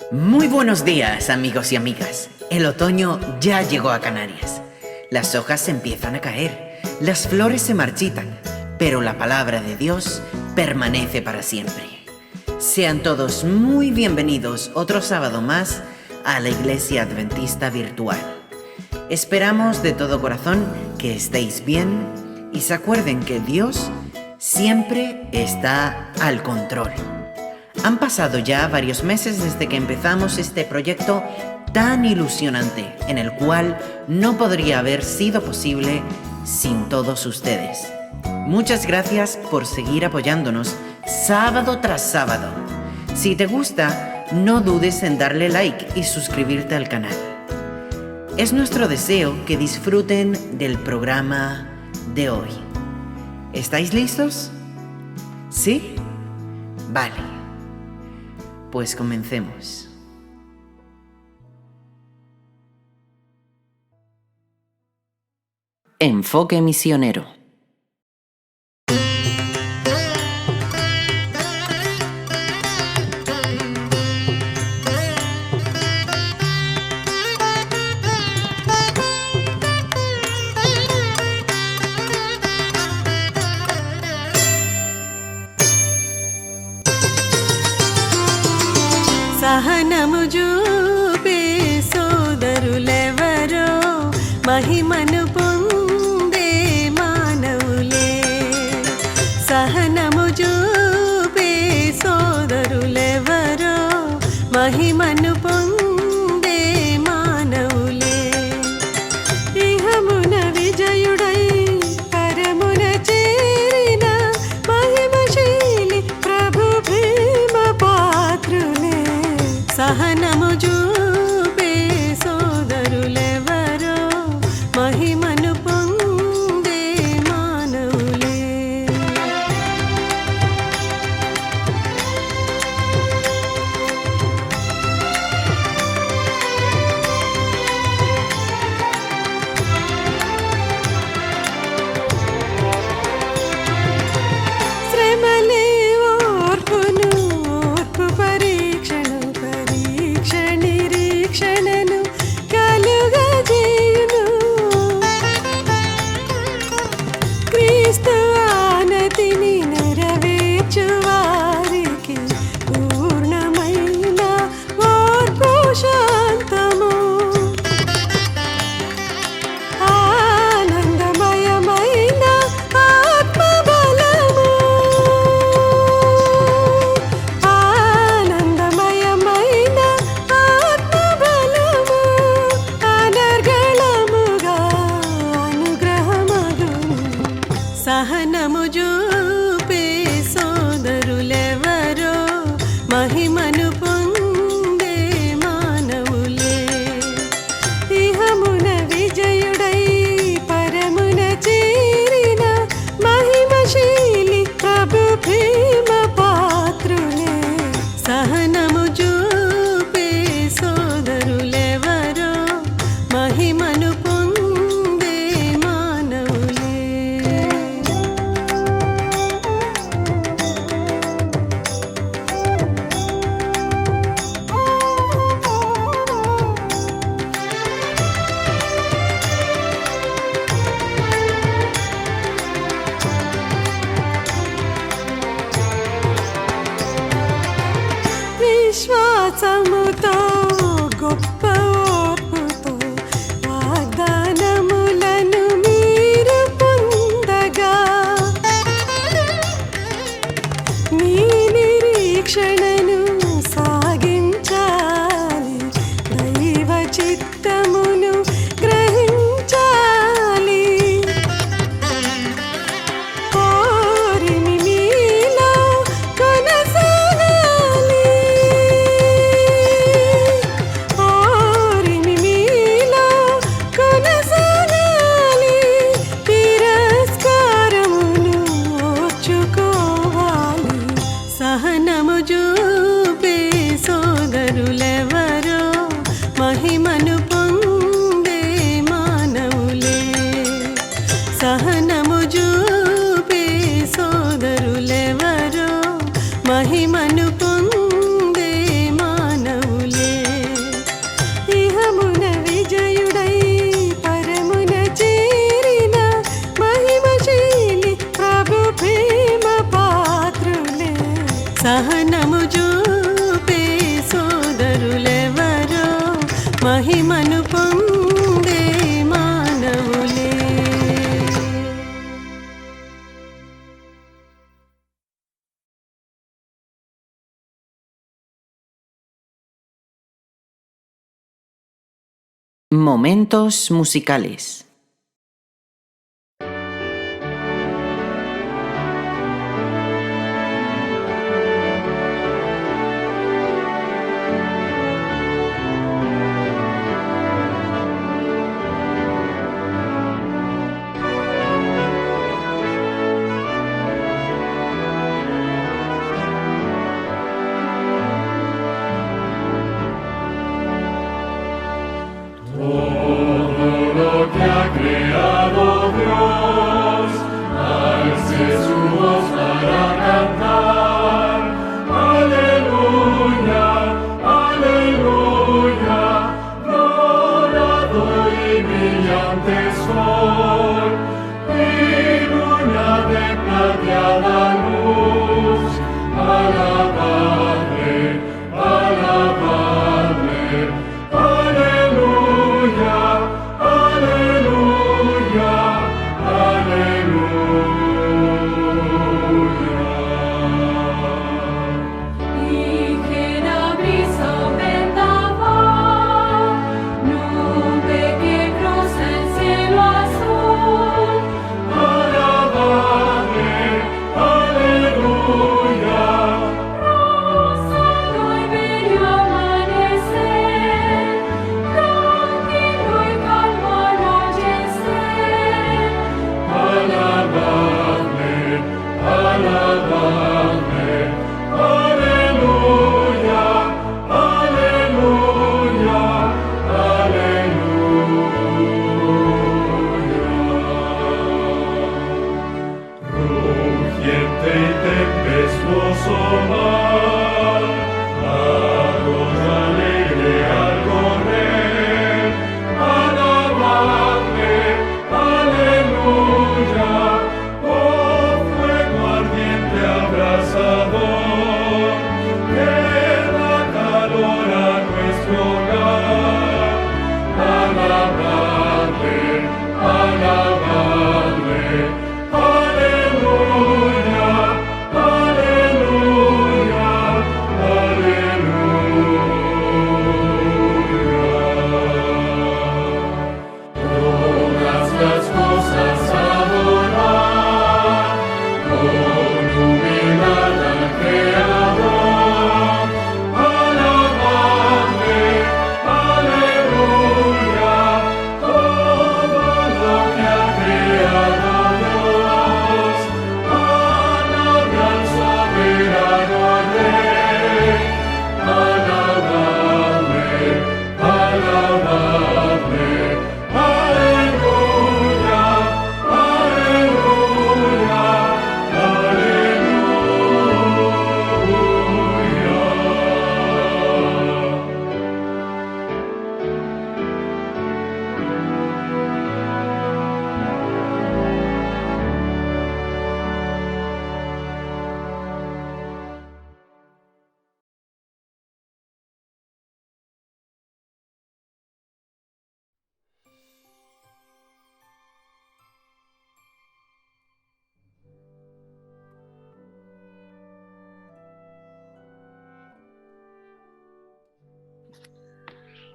Muy buenos días, amigos y amigas. El otoño ya llegó a Canarias. Las hojas empiezan a caer, las flores se marchitan, pero la palabra de Dios permanece para siempre. Sean todos muy bienvenidos otro sábado más a la Iglesia Adventista Virtual. Esperamos de todo corazón que estéis bien y se acuerden que Dios siempre está al control. Han pasado ya varios meses desde que empezamos este proyecto tan ilusionante, en el cual no podría haber sido posible sin todos ustedes. Muchas gracias por seguir apoyándonos sábado tras sábado. Si te gusta, no dudes en darle like y suscribirte al canal. Es nuestro deseo que disfruten del programa de hoy. ¿Estáis listos? ¿Sí? Vale. Pues comencemos. Enfoque misionero. సహనము చూపే సోదరులెవరో మహిమను పొందే మానవులే. సహనము చూపే సోదరులెవరో మహిమను పొందే మానవులే. ఇహమున విజయుడై పరమున చేరిన మహిమశీలి ప్రభు ప్రేమ పాత్రులే. సహనము చూపే సోదరులెవరో మహిమను పొందే మానవులే. శ్రమలే ఓర్పును, ఓర్పు పరీక్షను, పరీక్ష నిరీక్షణను కలుగజేయును. క్రీస్తు ఆనతిని నెరవేర్చు వారికి పూర్ణమైన ఓర్పు శాంతము. ఆనందమయమైన ఆత్మబలము. ఆనందమయమైన ఆత్మబలము అనర్గళముగా అనుగ్రహమగును. సహనము చూపే సోదరులెవరో మహిమను పొందే మానవులే. ఇహమున విజయుడై పరమున చేరిన మహిమశీలి ప్రభు ప్రేమ పాత్రులే. సహనము చూపే సోదరులెవరో మహిమను పొందే మానవులే. విశ్వాసముతో గొప్ప ఓర్పుతో వాగ్దానములను మీరు పొందగా మీ నిరీక్షణను సాగించాలి. దైవ చిత్తమును గ్రహించాలి. కోరిని మీలో కొనసాగాలి. కోరిని మీలో కొనసాగాలి. తిరస్కారమును ఓర్చుకోవాలి. సహనము చూపే సోదరులెవరో మహిమను పొందే మానవులే. సహనము చూపే సోదరులెవరో మహిమను పొందే మానవులే. ఇహమున విజయుడై పరమున చేరిన మహిమశీలి ప్రభు ప్రేమ పాత్రులే. సహనము చూపే సోదరులెవరో మహిమను పొందే మానవులే. Momentos musicales.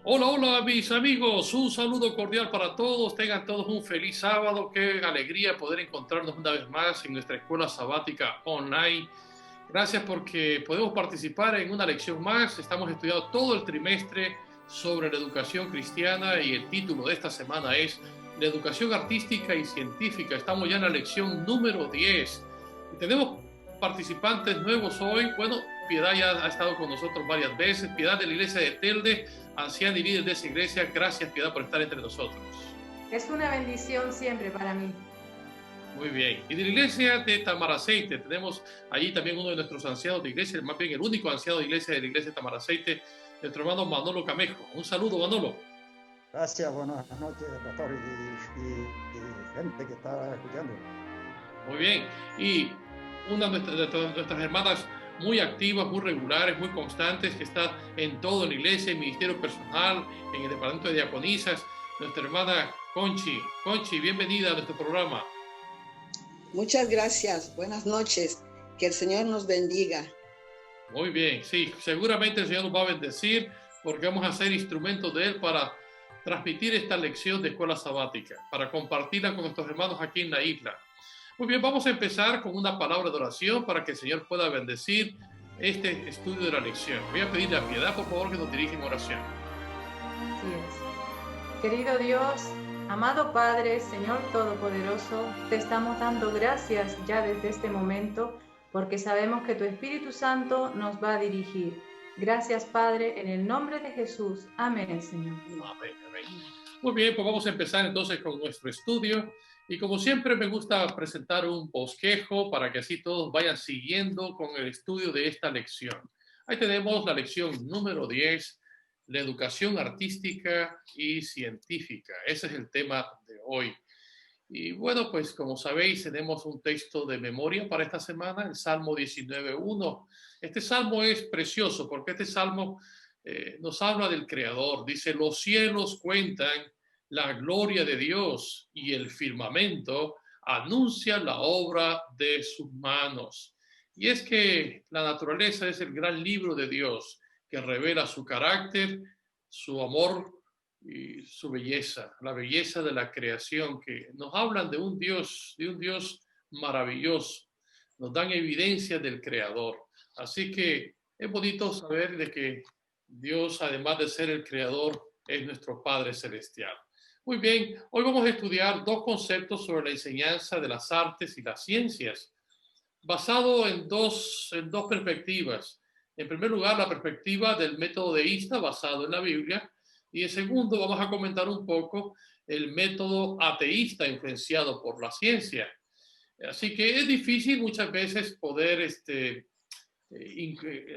Hola, hola mis amigos, un saludo cordial para todos, tengan todos un feliz sábado, qué alegría poder encontrarnos una vez más en nuestra escuela sabática online. Gracias porque podemos participar en una lección más, estamos estudiando todo el trimestre sobre la educación cristiana y el título de esta semana es la educación artística y científica, estamos ya en la lección número 10 y tenemos participantes nuevos hoy. Bueno, Piedad ya ha estado con nosotros varias veces. Piedad de la iglesia de Telde, anciana y líder de esa iglesia. Gracias, Piedad, por estar entre nosotros. Es una bendición siempre para mí. Muy bien. Y de la iglesia de Tamaraceite, tenemos allí también uno de nuestros ancianos de iglesia, más bien el único anciano de la iglesia de Tamaraceite, nuestro hermano Manolo Camejo. Un saludo, Manolo. Gracias, buenas noches, pastor y gente que está escuchando. Muy bien. Y una de nuestras hermanas muy activas, muy regulares, muy constantes, que está en todo en la iglesia, en ministerio personal, en el departamento de diaconisas, nuestra hermana Conchi. Conchi, bienvenida a nuestro programa. Muchas gracias, buenas noches, que el Señor nos bendiga. Muy bien, sí, seguramente el Señor nos va a bendecir porque vamos a ser instrumentos de Él para transmitir esta lección de escuela sabática, para compartirla con nuestros hermanos aquí en la isla. Muy bien, vamos a empezar con una palabra de oración para que el Señor pueda bendecir este estudio de la lección. Voy a pedirle a Piedad, por favor, que nos dirija en oración. Así es. Querido Dios, amado Padre, Señor Todopoderoso, te estamos dando gracias ya desde este momento porque sabemos que tu Espíritu Santo nos va a dirigir. Gracias, Padre, en el nombre de Jesús. Amén, Señor. Amén, amén. Muy bien, pues vamos a empezar entonces con nuestro estudio. Y como siempre me gusta presentar un bosquejo para que así todos vayan siguiendo con el estudio de esta lección. Ahí tenemos la lección número 10, la educación artística y científica. Ese es el tema de hoy. Y bueno, pues como sabéis, tenemos un texto de memoria para esta semana, el Salmo 19:1. Este salmo es precioso porque este salmo nos habla del Creador. Dice, los cielos cuentan la gloria de Dios y el firmamento anuncia la obra de sus manos. Y es que la naturaleza es el gran libro de Dios que revela su carácter, su amor y su belleza, la belleza de la creación, que nos hablan de un Dios maravilloso, nos dan evidencia del Creador. Así que es bonito saber de que Dios, además de ser el Creador, es nuestro Padre Celestial. Muy bien, hoy vamos a estudiar dos conceptos sobre la enseñanza de las artes y las ciencias, basado en dos perspectivas. En primer lugar, la perspectiva del método deísta basado en la Biblia, y en segundo, vamos a comentar un poco el método ateísta influenciado por la ciencia. Así que es difícil muchas veces poder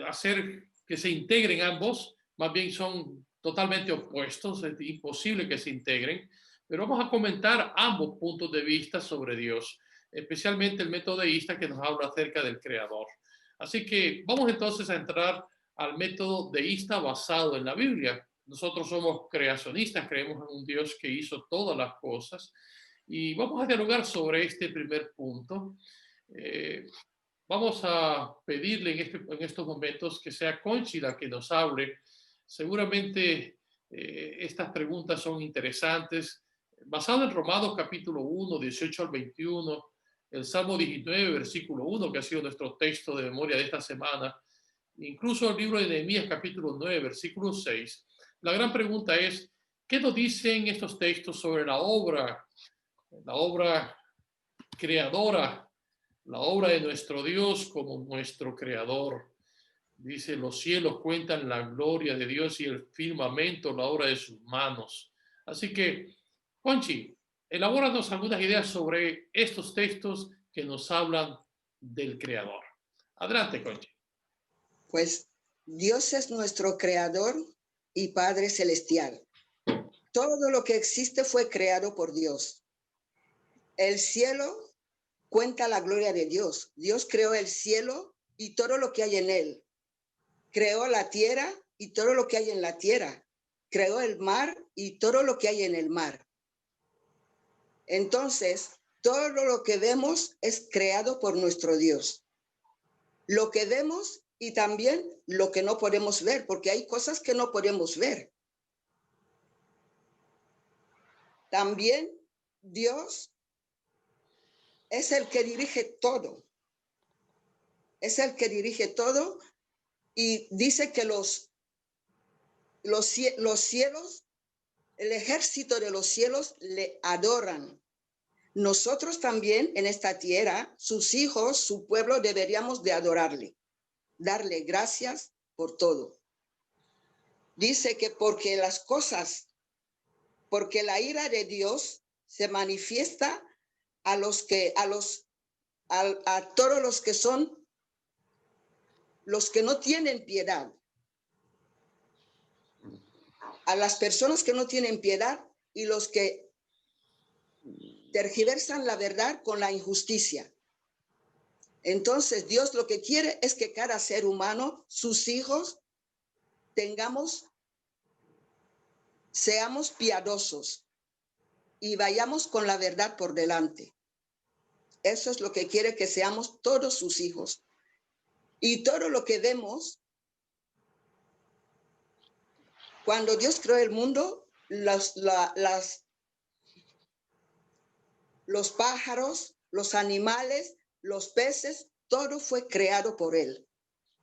hacer que se integren ambos, más bien son totalmente opuestos, es imposible que se integren, pero vamos a comentar ambos puntos de vista sobre Dios, especialmente el método deísta que nos habla acerca del Creador. Así que vamos entonces a entrar al método deísta basado en la Biblia. Nosotros somos creacionistas, creemos en un Dios que hizo todas las cosas y vamos a dialogar sobre este primer punto. Vamos a pedirle en estos momentos que sea Conchi la que nos hable. Seguramente estas preguntas son interesantes. Basado en Romanos capítulo 1, 18 al 21, el Salmo 19, versículo 1, que ha sido nuestro texto de memoria de esta semana, incluso el libro de Nehemías capítulo 9, versículo 6, la gran pregunta es, ¿qué nos dicen estos textos sobre la obra creadora, la obra de nuestro Dios como nuestro creador? Dice, los cielos cuentan la gloria de Dios y el firmamento la obra de sus manos. Así que, Conchi, elabóranos algunas ideas sobre estos textos que nos hablan del Creador. Adelante, Conchi. Pues Dios es nuestro creador y Padre Celestial. Todo lo que existe fue creado por Dios. El cielo cuenta la gloria de Dios. Dios creó el cielo y todo lo que hay en él. Creó la tierra y todo lo que hay en la tierra. Creó el mar y todo lo que hay en el mar. Entonces, todo lo que vemos es creado por nuestro Dios. Lo que vemos y también lo que no podemos ver, porque hay cosas que no podemos ver. También Dios es el que dirige todo. Es el que dirige todo y dice que los cielos, el ejército de los cielos le adoran. nosotros también en esta tierra, sus hijos, su pueblo, deberíamos de adorarle, darle gracias por todo. Dice que porque la ira de Dios se manifiesta a todos los que son los que no tienen piedad, a las personas que no tienen piedad y los que tergiversan la verdad con la injusticia. Entonces Dios lo que quiere es que cada ser humano, sus hijos, seamos piadosos y vayamos con la verdad por delante. Eso es lo que quiere, que seamos todos sus hijos. Y todo lo que vemos, cuando Dios creó el mundo, los pájaros, los animales, los peces, todo fue creado por Él.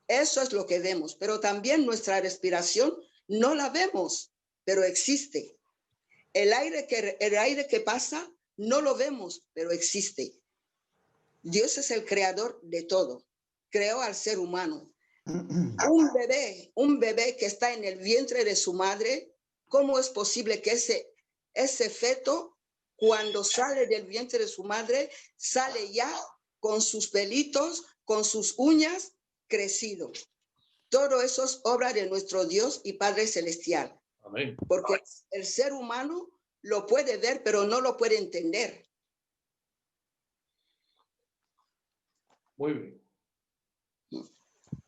Eso es lo que vemos, pero también nuestra respiración no la vemos, pero existe. El aire que pasa no lo vemos, pero existe. Dios es el creador de todo. Creó al ser humano. Un bebé que está en el vientre de su madre, ¿cómo es posible que ese feto, cuando sale del vientre de su madre, sale ya con sus pelitos, con sus uñas, crecido? Todo eso es obra de nuestro Dios y Padre Celestial. Amén. Porque el ser humano lo puede ver, pero no lo puede entender. Muy bien.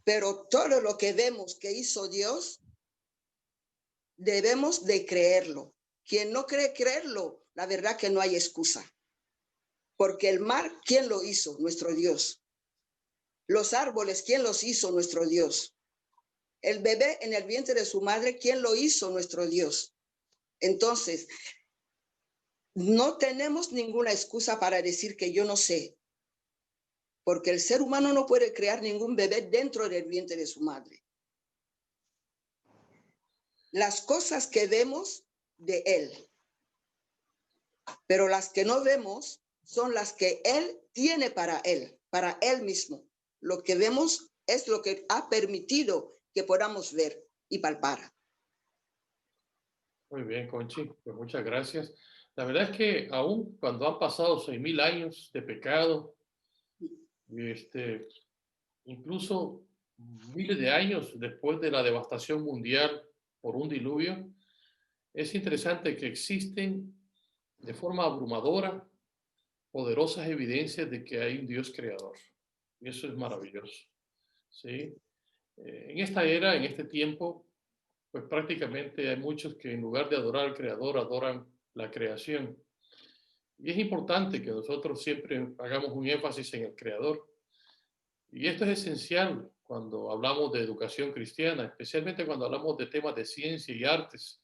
Pero todo lo que vemos que hizo Dios, debemos de creerlo. Quien no cree creerlo, la verdad que no hay excusa. Porque el mar, ¿quién lo hizo? Nuestro Dios. Los árboles, ¿quién los hizo? Nuestro Dios. El bebé en el vientre de su madre, ¿quién lo hizo? Nuestro Dios. Entonces, no tenemos ninguna excusa para decir que yo no sé. Porque el ser humano no puede crear ningún bebé dentro del vientre de su madre. Las cosas que vemos de Él, pero las que no vemos son las que Él tiene para Él mismo. Lo que vemos es lo que ha permitido que podamos ver y palpar. Muy bien, Conchi, pues muchas gracias. La verdad es que aún cuando han pasado 6.000 años de pecado, incluso miles de años después de la devastación mundial por un diluvio, es interesante que existen de forma abrumadora poderosas evidencias de que hay un Dios creador. Y eso es maravilloso. ¿Sí? En esta era, en este tiempo, pues prácticamente hay muchos que en lugar de adorar al creador, adoran la creación. Y es importante que nosotros siempre hagamos un énfasis en el creador. Y esto es esencial cuando hablamos de educación cristiana, especialmente cuando hablamos de temas de ciencia y artes.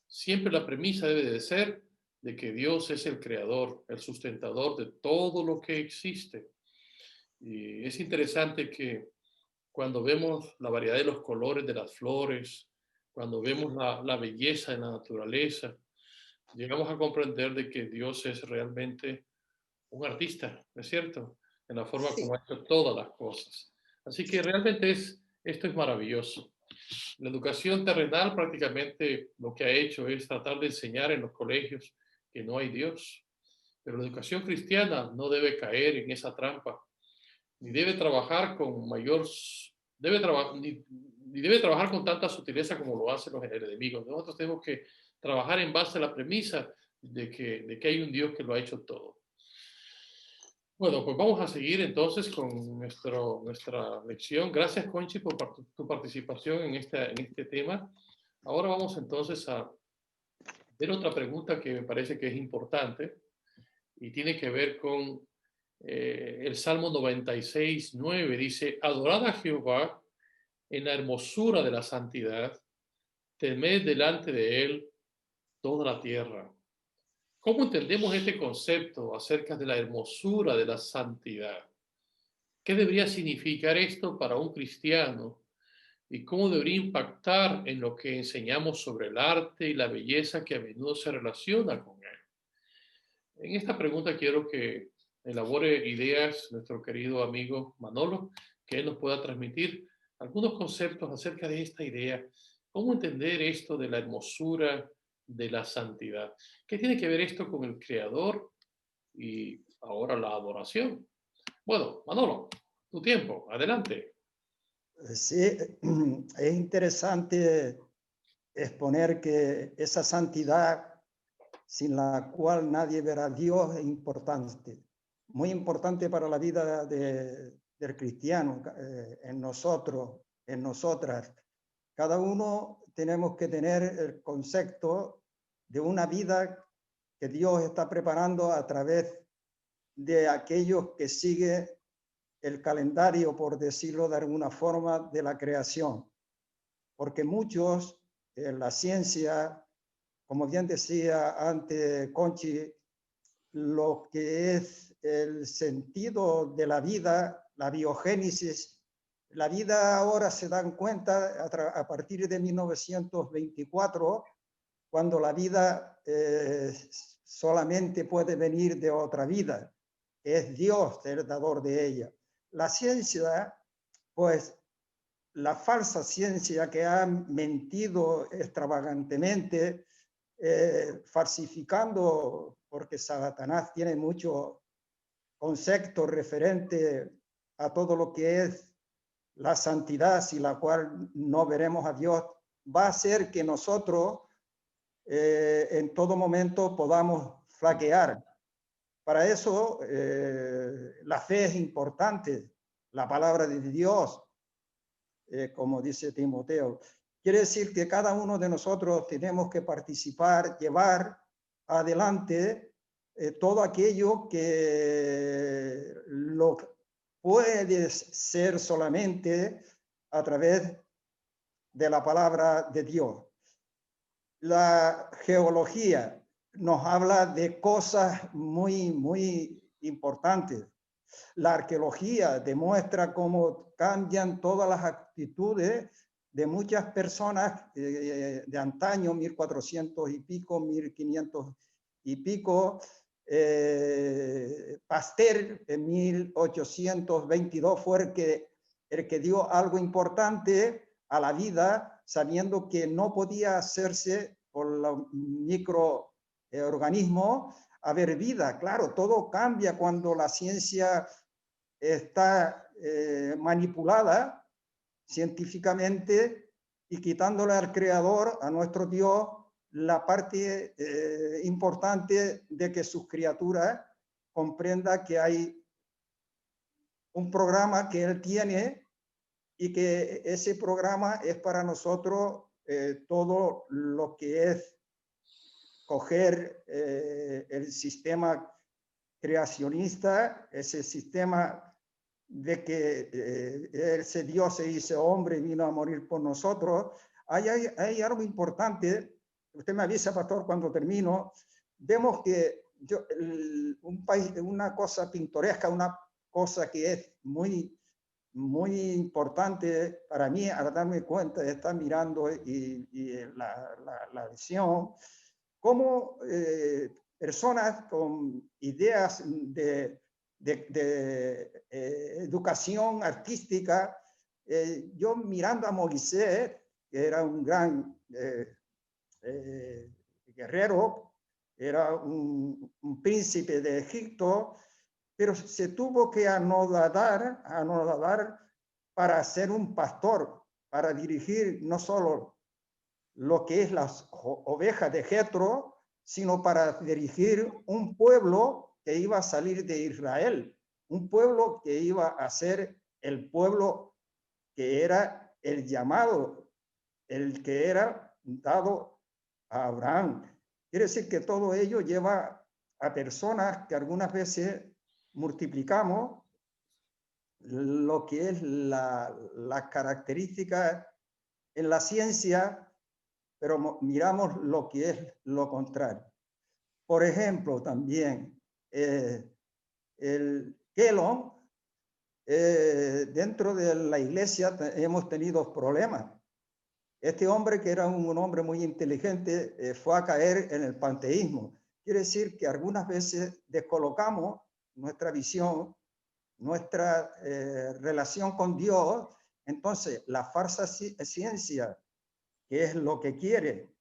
Siempre la premisa debe de ser de que Dios es el creador, el sustentador de todo lo que existe. Y es interesante que cuando vemos la variedad de los colores de las flores, cuando vemos la belleza de la naturaleza, llegamos a comprender de que Dios es realmente un artista, ¿no es cierto? En la forma como ha hecho todas las cosas. Así que realmente esto es maravilloso. La educación terrenal prácticamente lo que ha hecho es tratar de enseñar en los colegios que no hay Dios. Pero la educación cristiana no debe caer en esa trampa, ni debe trabajar con ni debe trabajar con tanta sutileza como lo hacen los enemigos. Nosotros tenemos que trabajar en base a la premisa de que hay un Dios que lo ha hecho todo. Bueno, pues vamos a seguir entonces con nuestra lección. Gracias, Conchi, por tu participación en este tema. Ahora vamos entonces a ver otra pregunta que me parece que es importante y tiene que ver con el Salmo 96:9. Dice: adorad a Jehová en la hermosura de la santidad, temed delante de él toda la tierra. ¿Cómo entendemos este concepto acerca de la hermosura de la santidad? ¿Qué debería significar esto para un cristiano? ¿Y cómo debería impactar en lo que enseñamos sobre el arte y la belleza que a menudo se relaciona con él? En esta pregunta quiero que elabore ideas nuestro querido amigo Manolo, que él nos pueda transmitir algunos conceptos acerca de esta idea. ¿Cómo entender esto de la hermosura de la santidad? ¿Qué tiene que ver esto con el Creador y ahora la adoración? Bueno, Manolo, tu tiempo, adelante. Sí, es interesante exponer que esa santidad sin la cual nadie verá a Dios es importante, muy importante para la vida del cristiano, en nosotros, en nosotras. Cada uno tenemos que tener el concepto de una vida que Dios está preparando a través de aquellos que siguen el calendario, por decirlo de alguna forma, de la creación. Porque muchos en la ciencia, como bien decía antes Conchi, lo que es el sentido de la vida, la biogénesis, la vida ahora se dan cuenta a partir de 1924, cuando la vida solamente puede venir de otra vida, es Dios el dador de ella. La ciencia, pues la falsa ciencia que ha mentido extravagantemente, falsificando, porque Satanás tiene mucho concepto referente a todo lo que es la santidad, sin la cual no veremos a Dios, va a hacer que nosotros en todo momento podamos flaquear. Para eso la fe es importante, la palabra de Dios, como dice Timoteo. Quiere decir que cada uno de nosotros tenemos que participar, llevar adelante todo aquello que lo puede ser solamente a través de la palabra de Dios. La geología nos habla de cosas muy, muy importantes. La arqueología demuestra cómo cambian todas las actitudes de muchas personas de antaño, 1400 y pico, 1500 y pico. Pasteur en 1822 fue el que dio algo importante a la vida, sabiendo que no podía hacerse por los microorganismos haber vida. Claro, todo cambia cuando la ciencia está manipulada científicamente y quitándole al creador, a nuestro Dios, la parte importante de que sus criaturas comprenda que hay un programa que él tiene y que ese programa es para nosotros todo lo que es coger el sistema creacionista, ese sistema de que ese Dios se hizo hombre y vino a morir por nosotros. Hay algo importante, usted me avisa, pastor, cuando termino. Vemos que un país, una cosa pintoresca, una cosa que es muy, muy importante para mí al darme cuenta de estar mirando la visión, cómo personas con ideas de educación artística, yo mirando a Moisés, que era un gran guerrero, era un príncipe de Egipto, pero se tuvo que anodar para ser un pastor, para dirigir no solo lo que es las ovejas de Jetro, sino para dirigir un pueblo que iba a salir de Israel, un pueblo que iba a ser el pueblo que era el llamado, el que era dado a Abraham. Quiere decir que todo ello lleva a personas que algunas veces multiplicamos lo que es la característica en la ciencia, pero miramos lo que es lo contrario. Por ejemplo, también el Kelon, dentro de la iglesia hemos tenido problemas. Este hombre, que era un hombre muy inteligente, fue a caer en el panteísmo. quiere decir que algunas veces descolocamos nuestra visión, nuestra relación con Dios. Entonces, la falsa ciencia, que es lo que quiere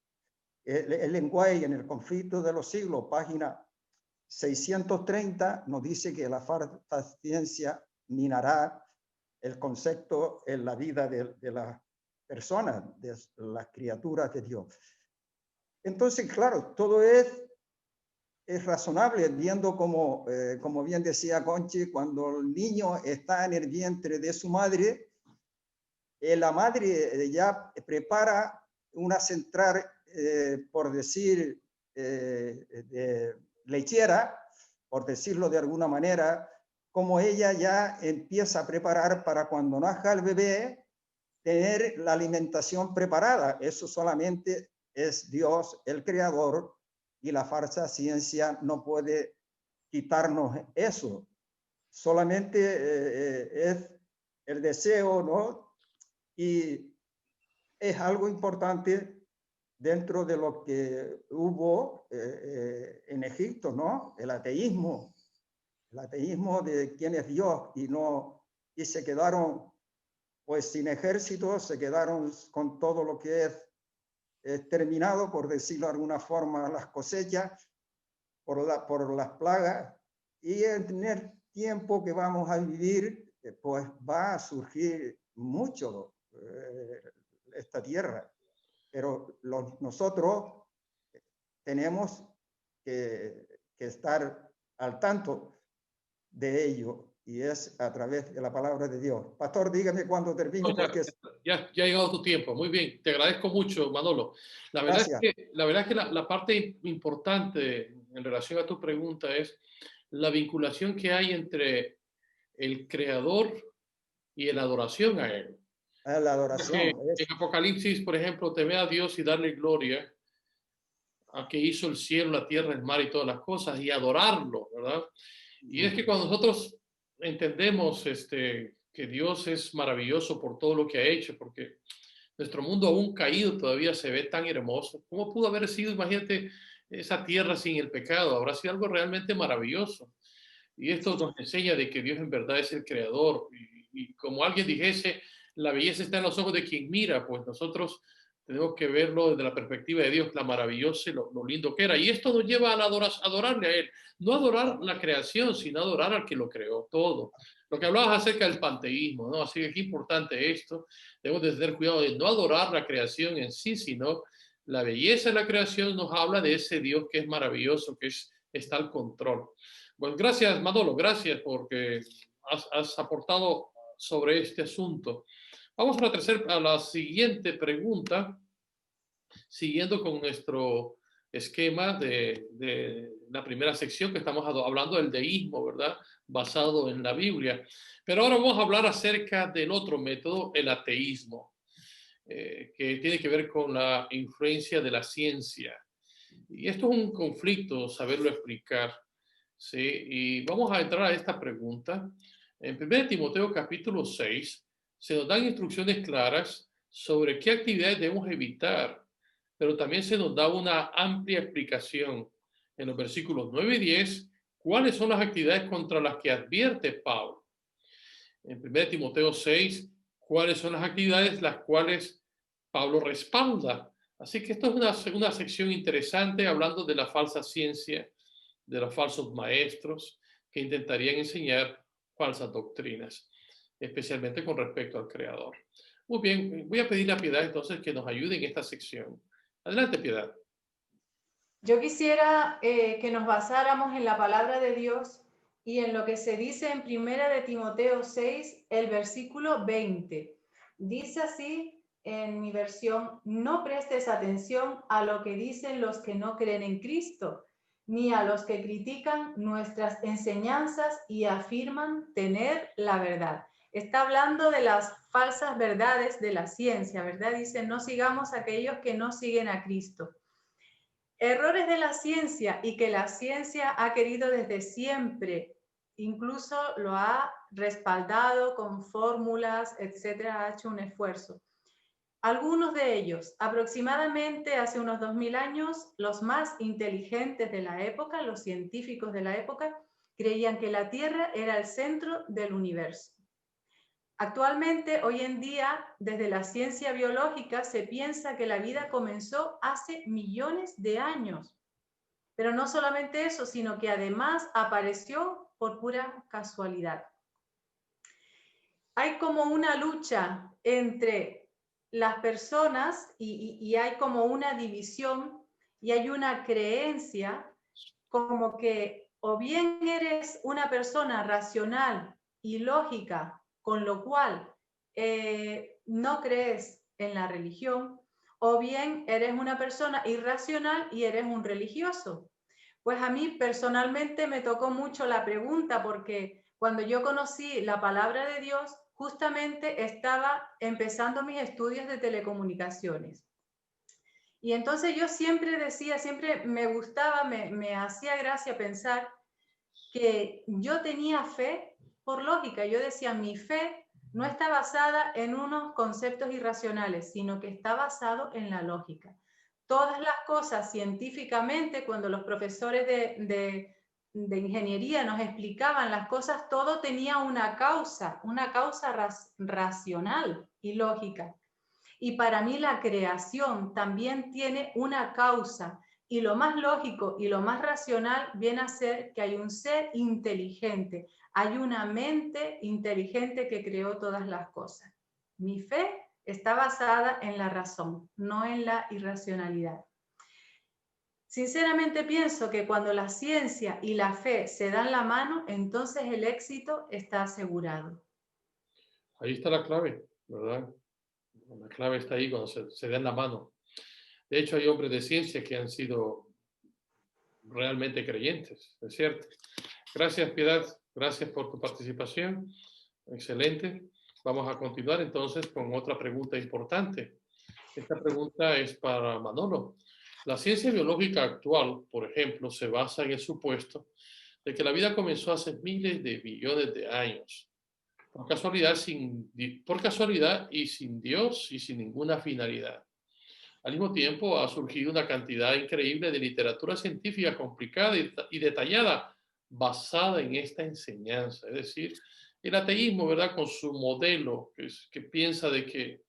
el lenguaje en el conflicto de los siglos, página 630, nos dice que la falsa ciencia minará el concepto en la vida de las personas, de las criaturas de Dios. Entonces, claro, todo es razonable, viendo como bien decía Conchi, cuando el niño está en el vientre de su madre, la madre ya prepara una central, por decir, de lechera, por decirlo de alguna manera, como ella ya empieza a preparar para cuando nazca el bebé, tener la alimentación preparada. Eso solamente es Dios, el creador, y la falsa ciencia no puede quitarnos eso. Solamente es el deseo, ¿no? Y es algo importante dentro de lo que hubo en Egipto, ¿no? El ateísmo de quién es Dios, y se quedaron pues sin ejército, se quedaron con todo lo que es terminado, por decirlo de alguna forma, las cosechas, por las plagas, y en el tiempo que vamos a vivir, pues va a surgir mucho esta tierra, pero nosotros tenemos que estar al tanto de ello, y es a través de la palabra de Dios. Pastor, dígame cuando termine, porque ya ha llegado tu tiempo. Muy bien, te agradezco mucho, Manolo. La verdad es que la parte importante en relación a tu pregunta es la vinculación que hay entre el creador y la adoración a él. La adoración. En Apocalipsis, por ejemplo, temer a Dios y darle gloria a que hizo el cielo, la tierra, el mar y todas las cosas, y adorarlo, ¿verdad? Y es que cuando nosotros entendemos que Dios es maravilloso por todo lo que ha hecho, porque nuestro mundo aún caído todavía se ve tan hermoso. ¿Cómo pudo haber sido, imagínate, esa tierra sin el pecado? Habrá sido algo realmente maravilloso. Y esto nos enseña de que Dios en verdad es el creador. Y como alguien dijese, la belleza está en los ojos de quien mira, pues nosotros tenemos que verlo desde la perspectiva de Dios, la maravillosa y lo lindo que era. Y esto nos lleva a adorarle a Él. No adorar la creación, sino adorar al que lo creó todo. Lo que hablabas acerca del panteísmo, ¿no? Así que es importante esto. Debemos de tener cuidado de no adorar la creación en sí, sino la belleza de la creación nos habla de ese Dios que es maravilloso, que está al control. Bueno, gracias, Manolo, gracias porque has aportado sobre este asunto. Vamos a la siguiente pregunta, siguiendo con nuestro esquema de la primera sección que estamos hablando del deísmo, ¿verdad? Basado en la Biblia. Pero ahora vamos a hablar acerca del otro método, el ateísmo, que tiene que ver con la influencia de la ciencia. Y esto es un conflicto, saberlo explicar. Sí, y vamos a entrar a esta pregunta. En 1 Timoteo capítulo 6 se nos dan instrucciones claras sobre qué actividades debemos evitar, pero también se nos da una amplia explicación en los versículos 9 y 10, cuáles son las actividades contra las que advierte Pablo. En 1 Timoteo 6, cuáles son las actividades las cuales Pablo respalda. Así que esto es una sección interesante hablando de la falsa ciencia, de los falsos maestros que intentarían enseñar falsas doctrinas, especialmente con respecto al Creador. Muy bien, voy a pedir a Piedad entonces que nos ayude en esta sección. Adelante, Piedad. Yo quisiera que nos basáramos en la palabra de Dios y en lo que se dice en 1 de Timoteo 6, el versículo 20. Dice así en mi versión: no prestes atención a lo que dicen los que no creen en Cristo, ni a los que critican nuestras enseñanzas y afirman tener la verdad. Está hablando de las falsas verdades de la ciencia, ¿verdad? Dice, no sigamos a aquellos que no siguen a Cristo. Errores de la ciencia, y que la ciencia ha querido desde siempre, incluso lo ha respaldado con fórmulas, etcétera, ha hecho un esfuerzo. Algunos de ellos, aproximadamente hace unos 2000 años, los más inteligentes de la época, los científicos de la época, creían que la Tierra era el centro del universo. Actualmente, hoy en día, desde la ciencia biológica se piensa que la vida comenzó hace millones de años. Pero no solamente eso, sino que además apareció por pura casualidad. Hay como una lucha entre las personas y hay como una división y hay una creencia como que o bien eres una persona racional y lógica, con lo cual no crees en la religión, o bien eres una persona irracional y eres un religioso. Pues a mí personalmente me tocó mucho la pregunta porque cuando yo conocí la palabra de Dios, justamente estaba empezando mis estudios de telecomunicaciones. Y entonces yo siempre decía, siempre me gustaba, me hacía gracia pensar que yo tenía fe por lógica. Yo decía, mi fe no está basada en unos conceptos irracionales, sino que está basado en la lógica. Todas las cosas científicamente, cuando los profesores de ingeniería nos explicaban las cosas, todo tenía una causa racional y lógica. Y para mí la creación también tiene una causa. Y lo más lógico y lo más racional viene a ser que hay un ser inteligente, hay una mente inteligente que creó todas las cosas. Mi fe está basada en la razón, no en la irracionalidad. Sinceramente pienso que cuando la ciencia y la fe se dan la mano, entonces el éxito está asegurado. Ahí está la clave, ¿verdad? La clave está ahí cuando se dan la mano. De hecho, hay hombres de ciencia que han sido realmente creyentes, es cierto. Gracias, Piedad. Gracias por tu participación. Excelente. Vamos a continuar entonces con otra pregunta importante. Esta pregunta es para Manolo. La ciencia biológica actual, por ejemplo, se basa en el supuesto de que la vida comenzó hace miles de millones de años, por casualidad y sin Dios y sin ninguna finalidad. Al mismo tiempo, ha surgido una cantidad increíble de literatura científica complicada y detallada basada en esta enseñanza. Es decir, el ateísmo, ¿verdad? Con su modelo que piensa de que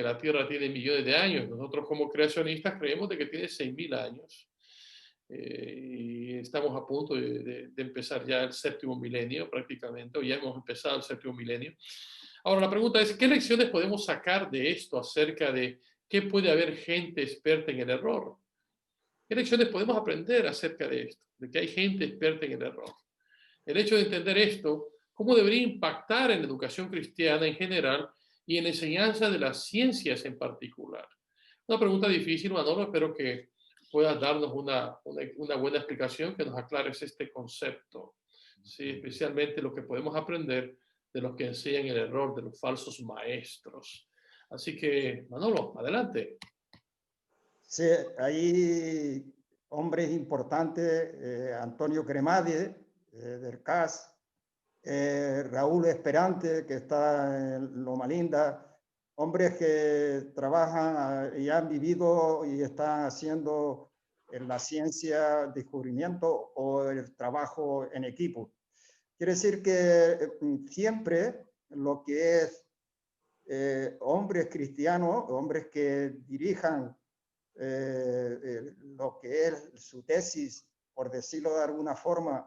la Tierra tiene millones de años. Nosotros como creacionistas creemos de que tiene 6.000 años. Y estamos a punto de empezar ya el séptimo milenio prácticamente, o ya hemos empezado el séptimo milenio. Ahora, la pregunta es, ¿qué lecciones podemos sacar de esto acerca de qué puede haber gente experta en el error? ¿Qué lecciones podemos aprender acerca de esto? De que hay gente experta en el error. El hecho de entender esto, ¿cómo debería impactar en la educación cristiana en general y en la enseñanza de las ciencias en particular? Una pregunta difícil, Manolo, espero que puedas darnos una buena explicación, que nos aclares este concepto, ¿sí? Especialmente lo que podemos aprender de los que enseñan el error, de los falsos maestros. Así que, Manolo, adelante. Sí, hay hombres importantes, Antonio Cremades, del CAS, Raúl Esperante, que está en Loma Linda, hombres que trabajan y han vivido y están haciendo en la ciencia descubrimiento o el trabajo en equipo. Quiere decir que siempre lo que es hombres cristianos, hombres que dirijan lo que es su tesis, por decirlo de alguna forma,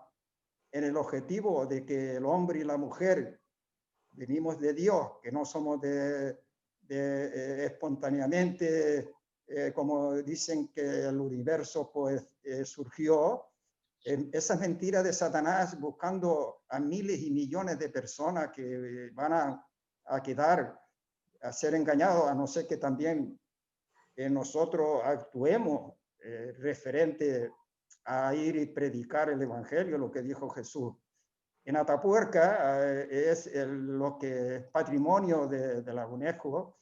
en el objetivo de que el hombre y la mujer venimos de Dios, que no somos espontáneamente, como dicen que el universo pues surgió. Esas mentiras de Satanás buscando a miles y millones de personas que van a quedar, a ser engañados, a no ser que también nosotros actuemos referente a ir y predicar el evangelio, lo que dijo Jesús. En Atapuerca es lo que es patrimonio de la UNESCO.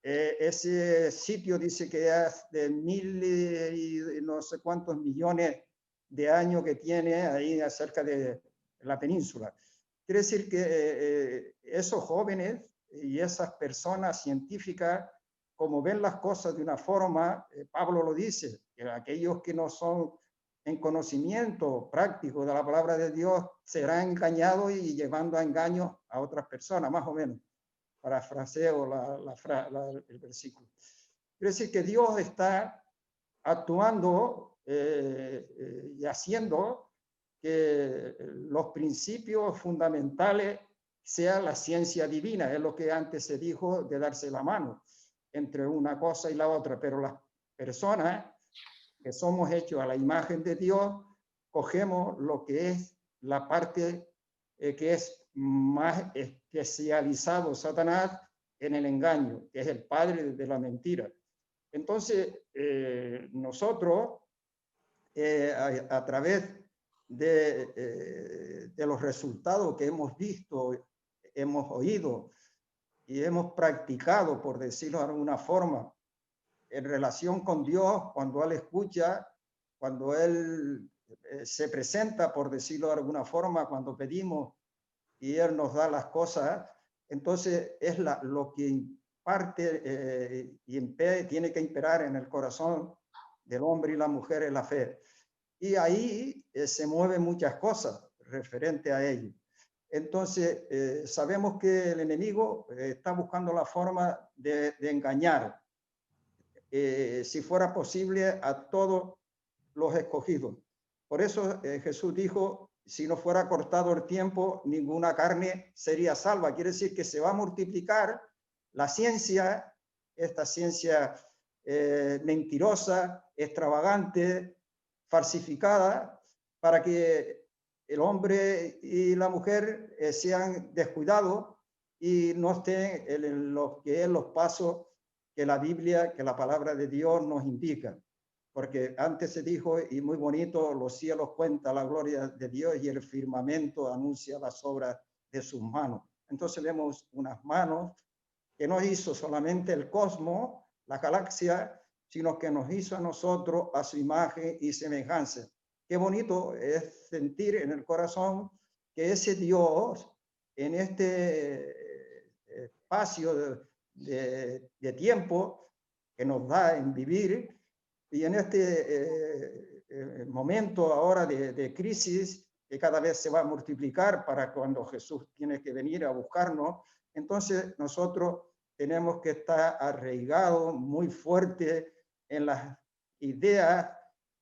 Ese sitio dice que es de 1000 y no sé cuántos millones de años que tiene ahí cerca de la península. Quiere decir que esos jóvenes y esas personas científicas como ven las cosas de una forma, Pablo lo dice, que aquellos que no son en conocimiento práctico de la palabra de Dios serán engañados y llevando a engaños a otras personas, más o menos. Parafraseo el versículo. Quiere decir que Dios está actuando y haciendo que los principios fundamentales sean la ciencia divina, es lo que antes se dijo de darse la mano entre una cosa y la otra, pero las personas que somos hechos a la imagen de Dios, cogemos lo que es la parte que es más especializado Satanás en el engaño, que es el padre de la mentira. Entonces, nosotros, a través de los resultados que hemos visto, hemos oído y hemos practicado, por decirlo de alguna forma, en relación con Dios, cuando Él escucha, cuando Él se presenta, por decirlo de alguna forma, cuando pedimos y Él nos da las cosas, entonces es lo que imparte y tiene que imperar en el corazón del hombre y la mujer en la fe. Y ahí se mueven muchas cosas referente a ello. Entonces, sabemos que el enemigo está buscando la forma de engañar, si fuera posible, a todos los escogidos. Por eso Jesús dijo, si no fuera cortado el tiempo, ninguna carne sería salva. Quiere decir que se va a multiplicar la ciencia, esta ciencia mentirosa, extravagante, falsificada, para que el hombre y la mujer sean descuidados y no estén en lo que es los pasos que la Biblia, que la palabra de Dios nos indica. Porque antes se dijo, y muy bonito, los cielos cuentan la gloria de Dios y el firmamento anuncia las obras de sus manos. Entonces vemos unas manos que no hizo solamente el cosmos, la galaxia, sino que nos hizo a nosotros a su imagen y semejanza. Qué bonito es sentir en el corazón que ese Dios, en este espacio de tiempo que nos da en vivir, y en este momento ahora de crisis, que cada vez se va a multiplicar para cuando Jesús tiene que venir a buscarnos, entonces nosotros tenemos que estar arraigados muy fuerte en las ideas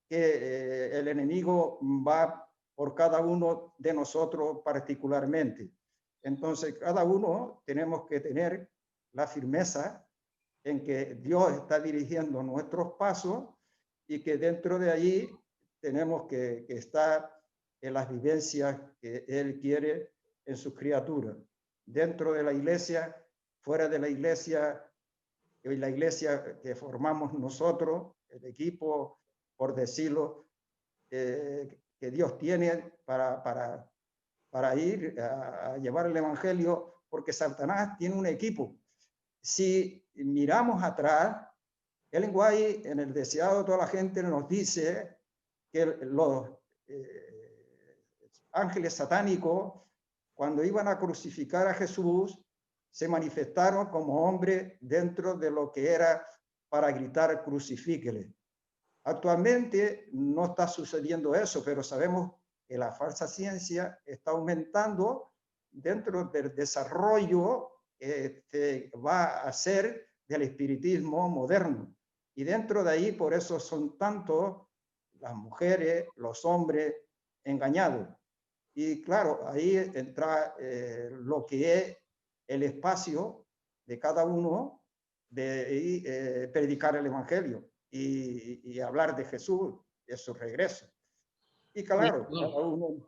que el enemigo va por cada uno de nosotros particularmente. Entonces, cada uno tenemos que tener la firmeza en que Dios está dirigiendo nuestros pasos y que dentro de allí tenemos que estar en las vivencias que Él quiere en sus criaturas. Dentro de la iglesia, fuera de la iglesia, y la iglesia que formamos nosotros, el equipo, por decirlo, que Dios tiene para ir a llevar el evangelio, porque Satanás tiene un equipo. Si miramos atrás, Ellen White, en el Deseado de toda la gente, nos dice que los ángeles satánicos, cuando iban a crucificar a Jesús, se manifestaron como hombres dentro de lo que era para gritar crucifíquele. Actualmente no está sucediendo eso, pero sabemos que la falsa ciencia está aumentando dentro del desarrollo que va a ser del espiritismo moderno. Y dentro de ahí, por eso son tantos las mujeres, los hombres engañados. Y claro, ahí entra lo que es el espacio de cada uno de predicar el evangelio y hablar de Jesús, de su regreso. Y claro, cada uno...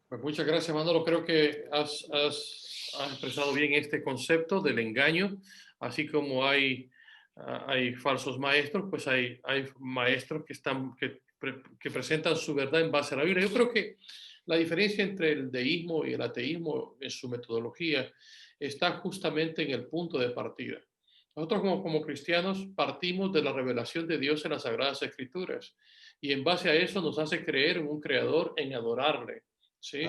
Pues muchas gracias, Manolo. Creo que has expresado bien este concepto del engaño, así como hay falsos maestros, pues hay maestros que presentan su verdad en base a la Biblia. Yo creo que la diferencia entre el deísmo y el ateísmo en su metodología está justamente en el punto de partida. Nosotros como cristianos partimos de la revelación de Dios en las Sagradas Escrituras y en base a eso nos hace creer en un creador, en adorarle, ¿sí?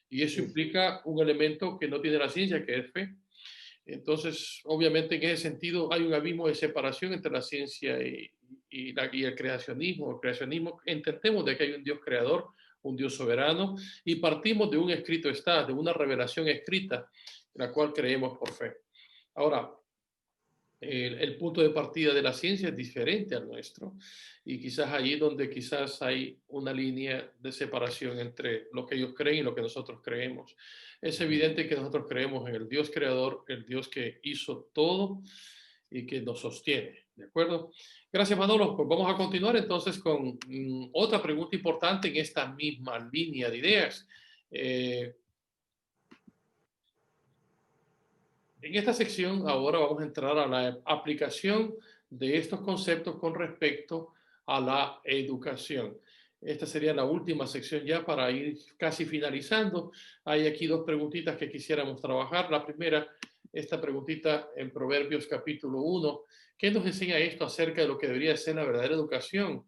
Y eso implica un elemento que no tiene la ciencia, que es fe. Entonces, obviamente, en ese sentido hay un abismo de separación entre la ciencia y el creacionismo. El creacionismo, entendemos de que hay un Dios creador, un Dios soberano, y partimos de un escrito está, de una revelación escrita, en la cual creemos por fe. Ahora, el punto de partida de la ciencia es diferente al nuestro, y quizás allí donde quizás hay una línea de separación entre lo que ellos creen y lo que nosotros creemos. Es evidente que nosotros creemos en el Dios creador, el Dios que hizo todo y que nos sostiene, ¿de acuerdo? Gracias, Manolo. Pues vamos a continuar entonces con otra pregunta importante en esta misma línea de ideas. En esta sección ahora vamos a entrar a la aplicación de estos conceptos con respecto a la educación. Esta sería la última sección ya para ir casi finalizando. Hay aquí dos preguntitas que quisiéramos trabajar. La primera, esta preguntita en Proverbios capítulo 1. ¿Qué nos enseña esto acerca de lo que debería ser la verdadera educación?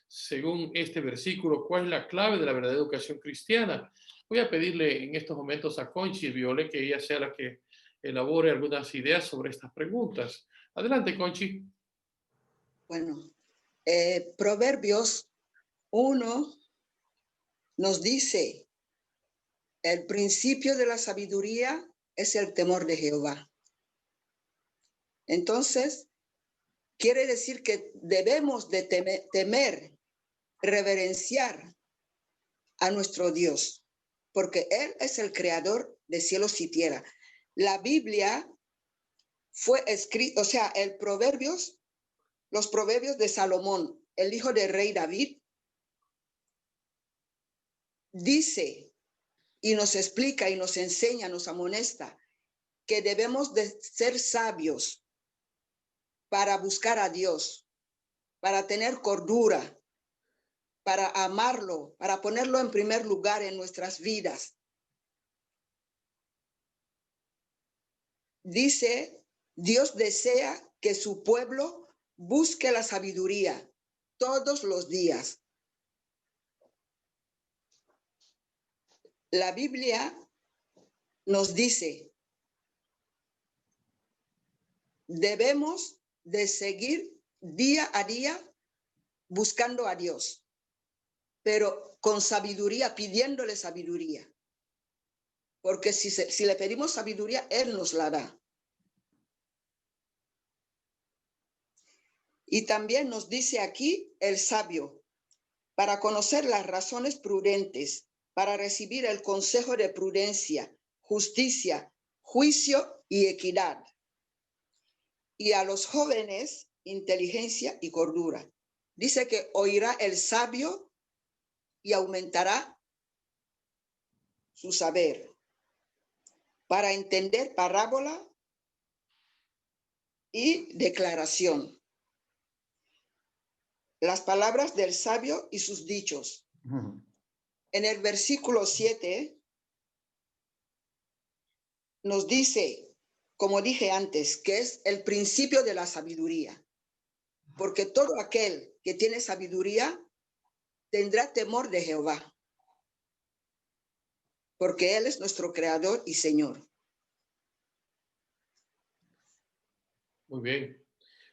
Según este versículo, ¿cuál es la clave de la verdadera educación cristiana? Voy a pedirle en estos momentos a Conchi Viole que ella sea la que elabore algunas ideas sobre estas preguntas. Adelante, Conchi. Bueno, Proverbios 1 nos dice, el principio de la sabiduría es el temor de Jehová. Entonces, quiere decir que debemos de temer, reverenciar a nuestro Dios, porque Él es el creador de cielos y tierra. La Biblia fue escrita, o sea, los proverbios de Salomón, el hijo del rey David, dice y nos explica y nos enseña, nos amonesta que debemos de ser sabios para buscar a Dios, para tener cordura, para amarlo, para ponerlo en primer lugar en nuestras vidas. Dice, Dios desea que su pueblo busque la sabiduría todos los días. La Biblia nos dice, debemos de seguir día a día buscando a Dios, pero con sabiduría, pidiéndole sabiduría. Porque si le pedimos sabiduría, Él nos la da. Y también nos dice aquí el sabio, para conocer las razones prudentes, para recibir el consejo de prudencia, justicia, juicio y equidad. Y a los jóvenes, inteligencia y cordura. Dice que oirá el sabio y aumentará su saber, para entender parábola y declaración. Las palabras del sabio y sus dichos. En el versículo 7 nos dice, como dije antes, que es el principio de la sabiduría. Porque todo aquel que tiene sabiduría tendrá temor de Jehová. Porque Él es nuestro creador y Señor. Muy bien.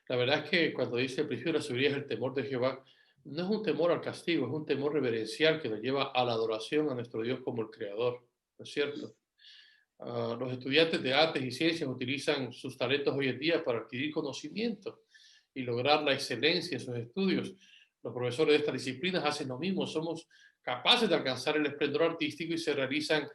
La verdad es que cuando dice el principio de la sabiduría es el temor de Jehová, no es un temor al castigo, es un temor reverencial que nos lleva a la adoración a nuestro Dios como el creador, ¿no es cierto? Los estudiantes de artes y ciencias utilizan sus talentos hoy en día para adquirir conocimiento y lograr la excelencia en sus estudios. Los profesores de estas disciplinas hacen lo mismo, somos capaces de alcanzar el esplendor artístico y se realizan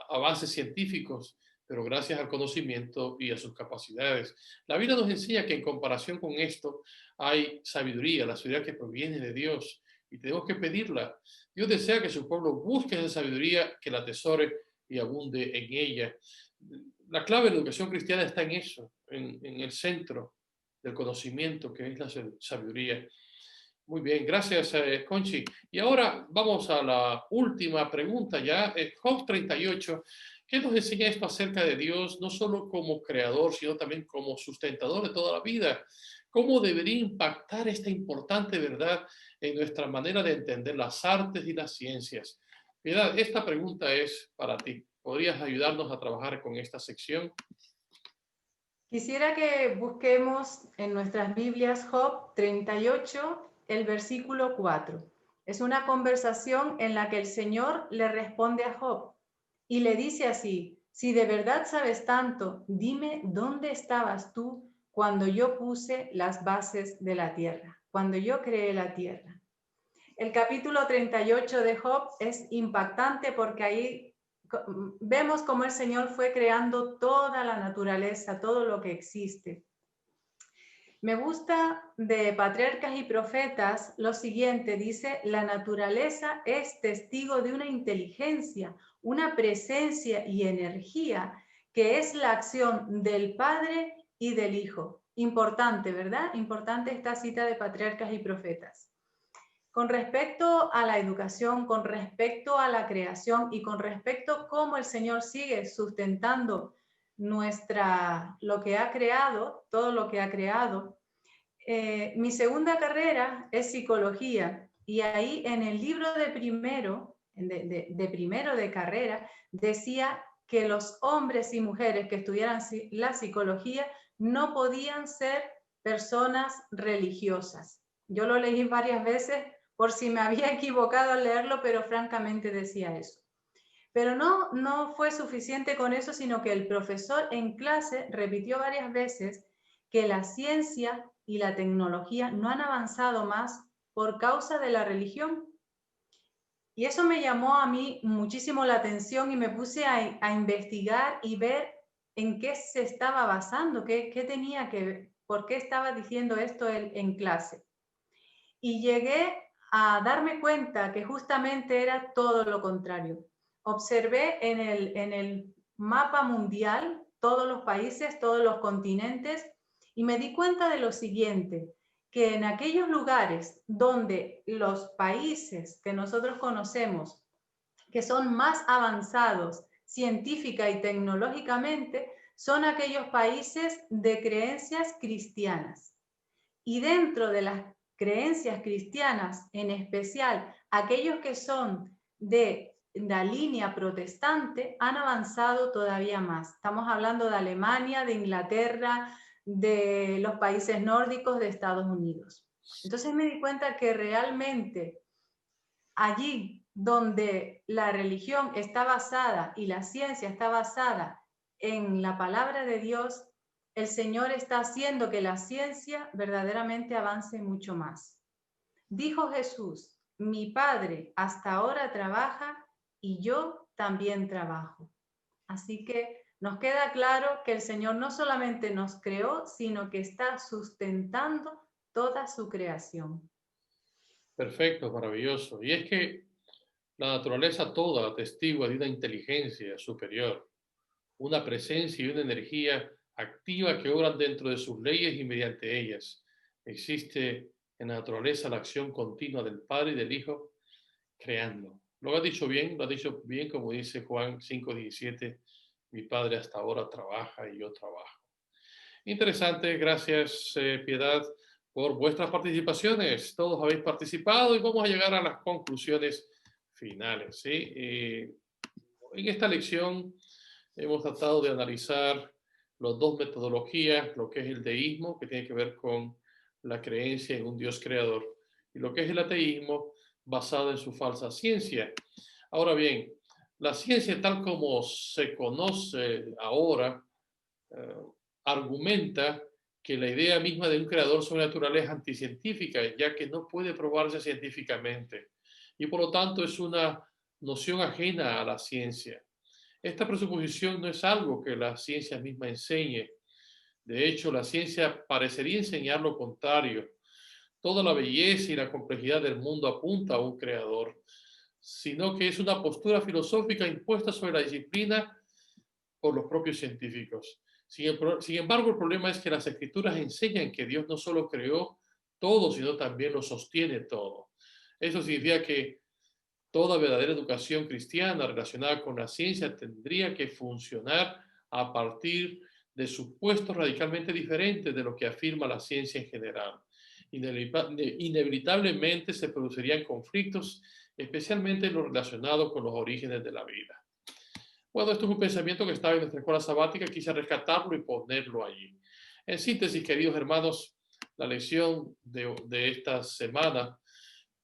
avances científicos, pero gracias al conocimiento y a sus capacidades. La Biblia nos enseña que en comparación con esto hay sabiduría, la sabiduría que proviene de Dios, y tenemos que pedirla. Dios desea que su pueblo busque esa sabiduría, que la atesore y abunde en ella. La clave de la educación cristiana está en eso, en el centro del conocimiento, que es la sabiduría. Muy bien, gracias, Conchi. Y ahora vamos a la última pregunta ya, Job 38. ¿Qué nos enseña esto acerca de Dios, no solo como creador, sino también como sustentador de toda la vida? ¿Cómo debería impactar esta importante verdad en nuestra manera de entender las artes y las ciencias? Piedad, esta pregunta es para ti. ¿Podrías ayudarnos a trabajar con esta sección? Quisiera que busquemos en nuestras Biblias Job 38, el versículo 4. Es una conversación en la que el Señor le responde a Job y le dice así: si de verdad sabes tanto, dime dónde estabas tú cuando yo puse las bases de la tierra, cuando yo creé la tierra. El capítulo 38 de Job es impactante porque ahí vemos cómo el Señor fue creando toda la naturaleza, todo lo que existe. Me gusta de Patriarcas y Profetas lo siguiente, dice: la naturaleza es testigo de una inteligencia, una presencia y energía que es la acción del Padre y del Hijo. Importante, ¿verdad? Importante esta cita de Patriarcas y Profetas. Con respecto a la educación, con respecto a la creación y con respecto a cómo el Señor sigue sustentando lo que ha creado, todo lo que ha creado. Mi segunda carrera es psicología y ahí en el libro de primero de carrera decía que los hombres y mujeres que estudiaran la psicología no podían ser personas religiosas. Yo lo leí varias veces por si me había equivocado al leerlo, pero francamente decía eso. Pero no fue suficiente con eso, sino que el profesor en clase repitió varias veces que la ciencia y la tecnología no han avanzado más por causa de la religión. Y eso me llamó a mí muchísimo la atención y me puse a investigar y ver en qué se estaba basando, qué tenía que ver, por qué estaba diciendo esto él en clase. Y llegué a darme cuenta que justamente era todo lo contrario. Observé en el mapa mundial todos los países, todos los continentes, y me di cuenta de lo siguiente, que en aquellos lugares donde los países que nosotros conocemos, que son más avanzados científica y tecnológicamente, son aquellos países de creencias cristianas. Y dentro de las creencias cristianas, en especial aquellos que son de la línea protestante, han avanzado todavía más. Estamos hablando de Alemania, de Inglaterra, de los países nórdicos, de Estados Unidos. Entonces me di cuenta que realmente allí donde la religión está basada y la ciencia está basada en la palabra de Dios, el Señor está haciendo que la ciencia verdaderamente avance mucho más. Dijo Jesús: mi Padre hasta ahora trabaja y yo también trabajo. Así que nos queda claro que el Señor no solamente nos creó, sino que está sustentando toda su creación. Perfecto, maravilloso. Y es que la naturaleza toda atestigua de una inteligencia superior, una presencia y una energía activa que obran dentro de sus leyes y mediante ellas. Existe en la naturaleza la acción continua del Padre y del Hijo creando. Lo has dicho bien como dice Juan 5:17, mi Padre hasta ahora trabaja y yo trabajo. Interesante, gracias Piedad por vuestras participaciones. Todos habéis participado y vamos a llegar a las conclusiones finales. ¿Sí? En esta lección hemos tratado de analizar las dos metodologías, lo que es el deísmo, que tiene que ver con la creencia en un Dios creador, y lo que es el ateísmo, basado en su falsa ciencia. Ahora bien, la ciencia tal como se conoce ahora, argumenta que la idea misma de un creador sobrenatural es anticientífica, ya que no puede probarse científicamente, y por lo tanto es una noción ajena a la ciencia. Esta presuposición no es algo que la ciencia misma enseñe. De hecho, la ciencia parecería enseñar lo contrario. Toda la belleza y la complejidad del mundo apunta a un creador, sino que es una postura filosófica impuesta sobre la disciplina por los propios científicos. Sin embargo, el problema es que las escrituras enseñan que Dios no solo creó todo, sino también lo sostiene todo. Eso significa que toda verdadera educación cristiana relacionada con la ciencia tendría que funcionar a partir de supuestos radicalmente diferentes de lo que afirma la ciencia en general. Inevitablemente se producirían conflictos, especialmente en lo relacionado con los orígenes de la vida. Bueno, esto es un pensamiento que estaba en nuestra escuela sabática, quise rescatarlo y ponerlo allí. En síntesis, queridos hermanos, la lección de esta semana,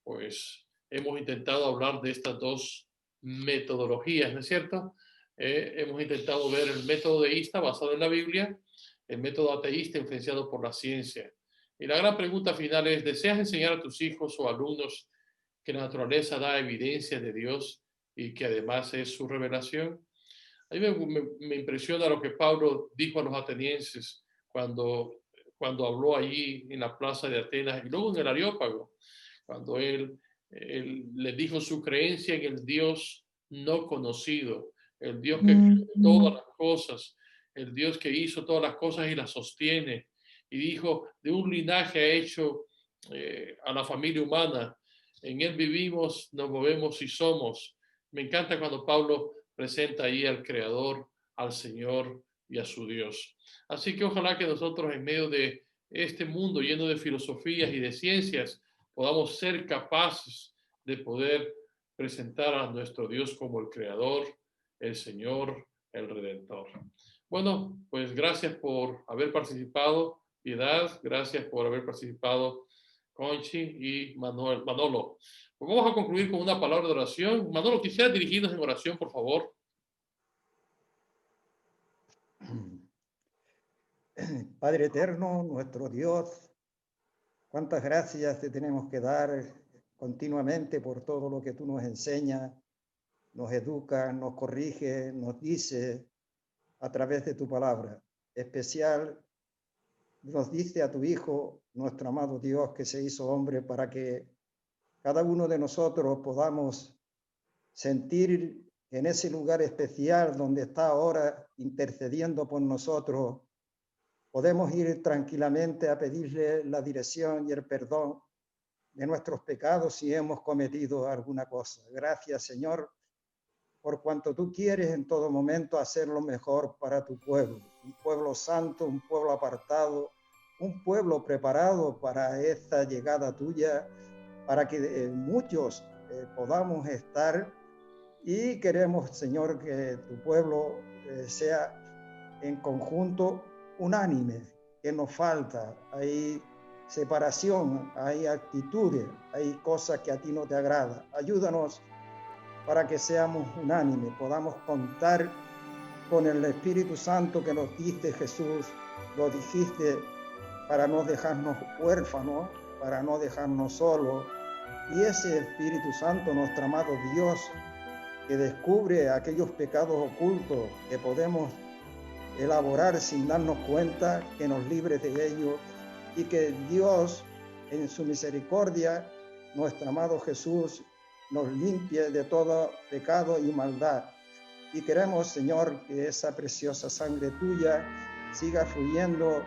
pues hemos intentado hablar de estas dos metodologías, ¿no es cierto? Hemos intentado ver el método deísta basado en la Biblia, el método ateísta influenciado por la ciencia. Y la gran pregunta final es, ¿deseas enseñar a tus hijos o alumnos que la naturaleza da evidencia de Dios y que además es su revelación? A mí me impresiona lo que Pablo dijo a los atenienses cuando habló allí en la plaza de Atenas y luego en el Areópago, cuando él les dijo su creencia en el Dios no conocido, el Dios que creó todas las cosas, el Dios que hizo todas las cosas y las sostiene. Y dijo, de un linaje ha hecho a la familia humana, en él vivimos, nos movemos y somos. Me encanta cuando Pablo presenta ahí al Creador, al Señor y a su Dios. Así que ojalá que nosotros en medio de este mundo lleno de filosofías y de ciencias podamos ser capaces de poder presentar a nuestro Dios como el Creador, el Señor, el Redentor. Bueno, pues gracias por haber participado, Piedad, gracias por haber participado, Conchi y Manolo. Pues vamos a concluir con una palabra de oración. Manolo, quisiera dirigirnos en oración, por favor. Padre eterno, nuestro Dios, cuántas gracias te tenemos que dar continuamente por todo lo que tú nos enseñas, nos educas, nos corriges, nos dices a través de tu palabra. Especial nos dice a tu Hijo, nuestro amado Dios, que se hizo hombre para que cada uno de nosotros podamos sentir en ese lugar especial donde está ahora intercediendo por nosotros, podemos ir tranquilamente a pedirle la dirección y el perdón de nuestros pecados si hemos cometido alguna cosa. Gracias, Señor, por cuanto tú quieres en todo momento hacer lo mejor para tu pueblo, un pueblo santo, un pueblo apartado, un pueblo preparado para esta llegada tuya, para que muchos podamos estar, y queremos, Señor, que tu pueblo sea en conjunto unánime, que nos falta, hay separación, hay actitudes, hay cosas que a ti no te agradan. Ayúdanos para que seamos unánimes, podamos contar con el Espíritu Santo que nos diste, Jesús, lo dijiste para no dejarnos huérfanos, para no dejarnos solos, y ese Espíritu Santo, nuestro amado Dios, que descubre aquellos pecados ocultos que podemos elaborar sin darnos cuenta, que nos libre de ellos, y que Dios, en su misericordia, nuestro amado Jesús, nos limpie de todo pecado y maldad. Y queremos, Señor, que esa preciosa sangre tuya siga fluyendo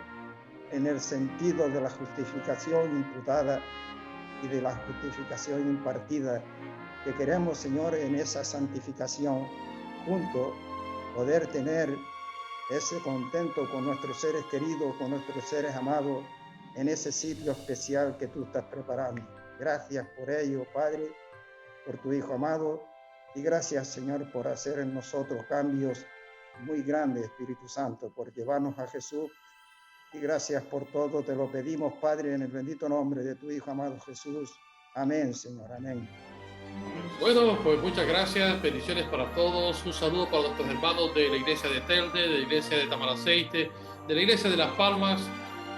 en el sentido de la justificación imputada y de la justificación impartida, que queremos, Señor, en esa santificación juntos poder tener ese contento con nuestros seres queridos, con nuestros seres amados, en ese sitio especial que tú estás preparando. Gracias por ello, Padre, por tu Hijo amado, y gracias, Señor, por hacer en nosotros cambios muy grandes, Espíritu Santo, por llevarnos a Jesús, y gracias por todo, te lo pedimos, Padre, en el bendito nombre de tu Hijo amado Jesús. Amén, Señor, amén. Bueno, pues muchas gracias, bendiciones para todos, un saludo para nuestros hermanos de la iglesia de Telde, de la iglesia de Tamaraceite, de la iglesia de Las Palmas,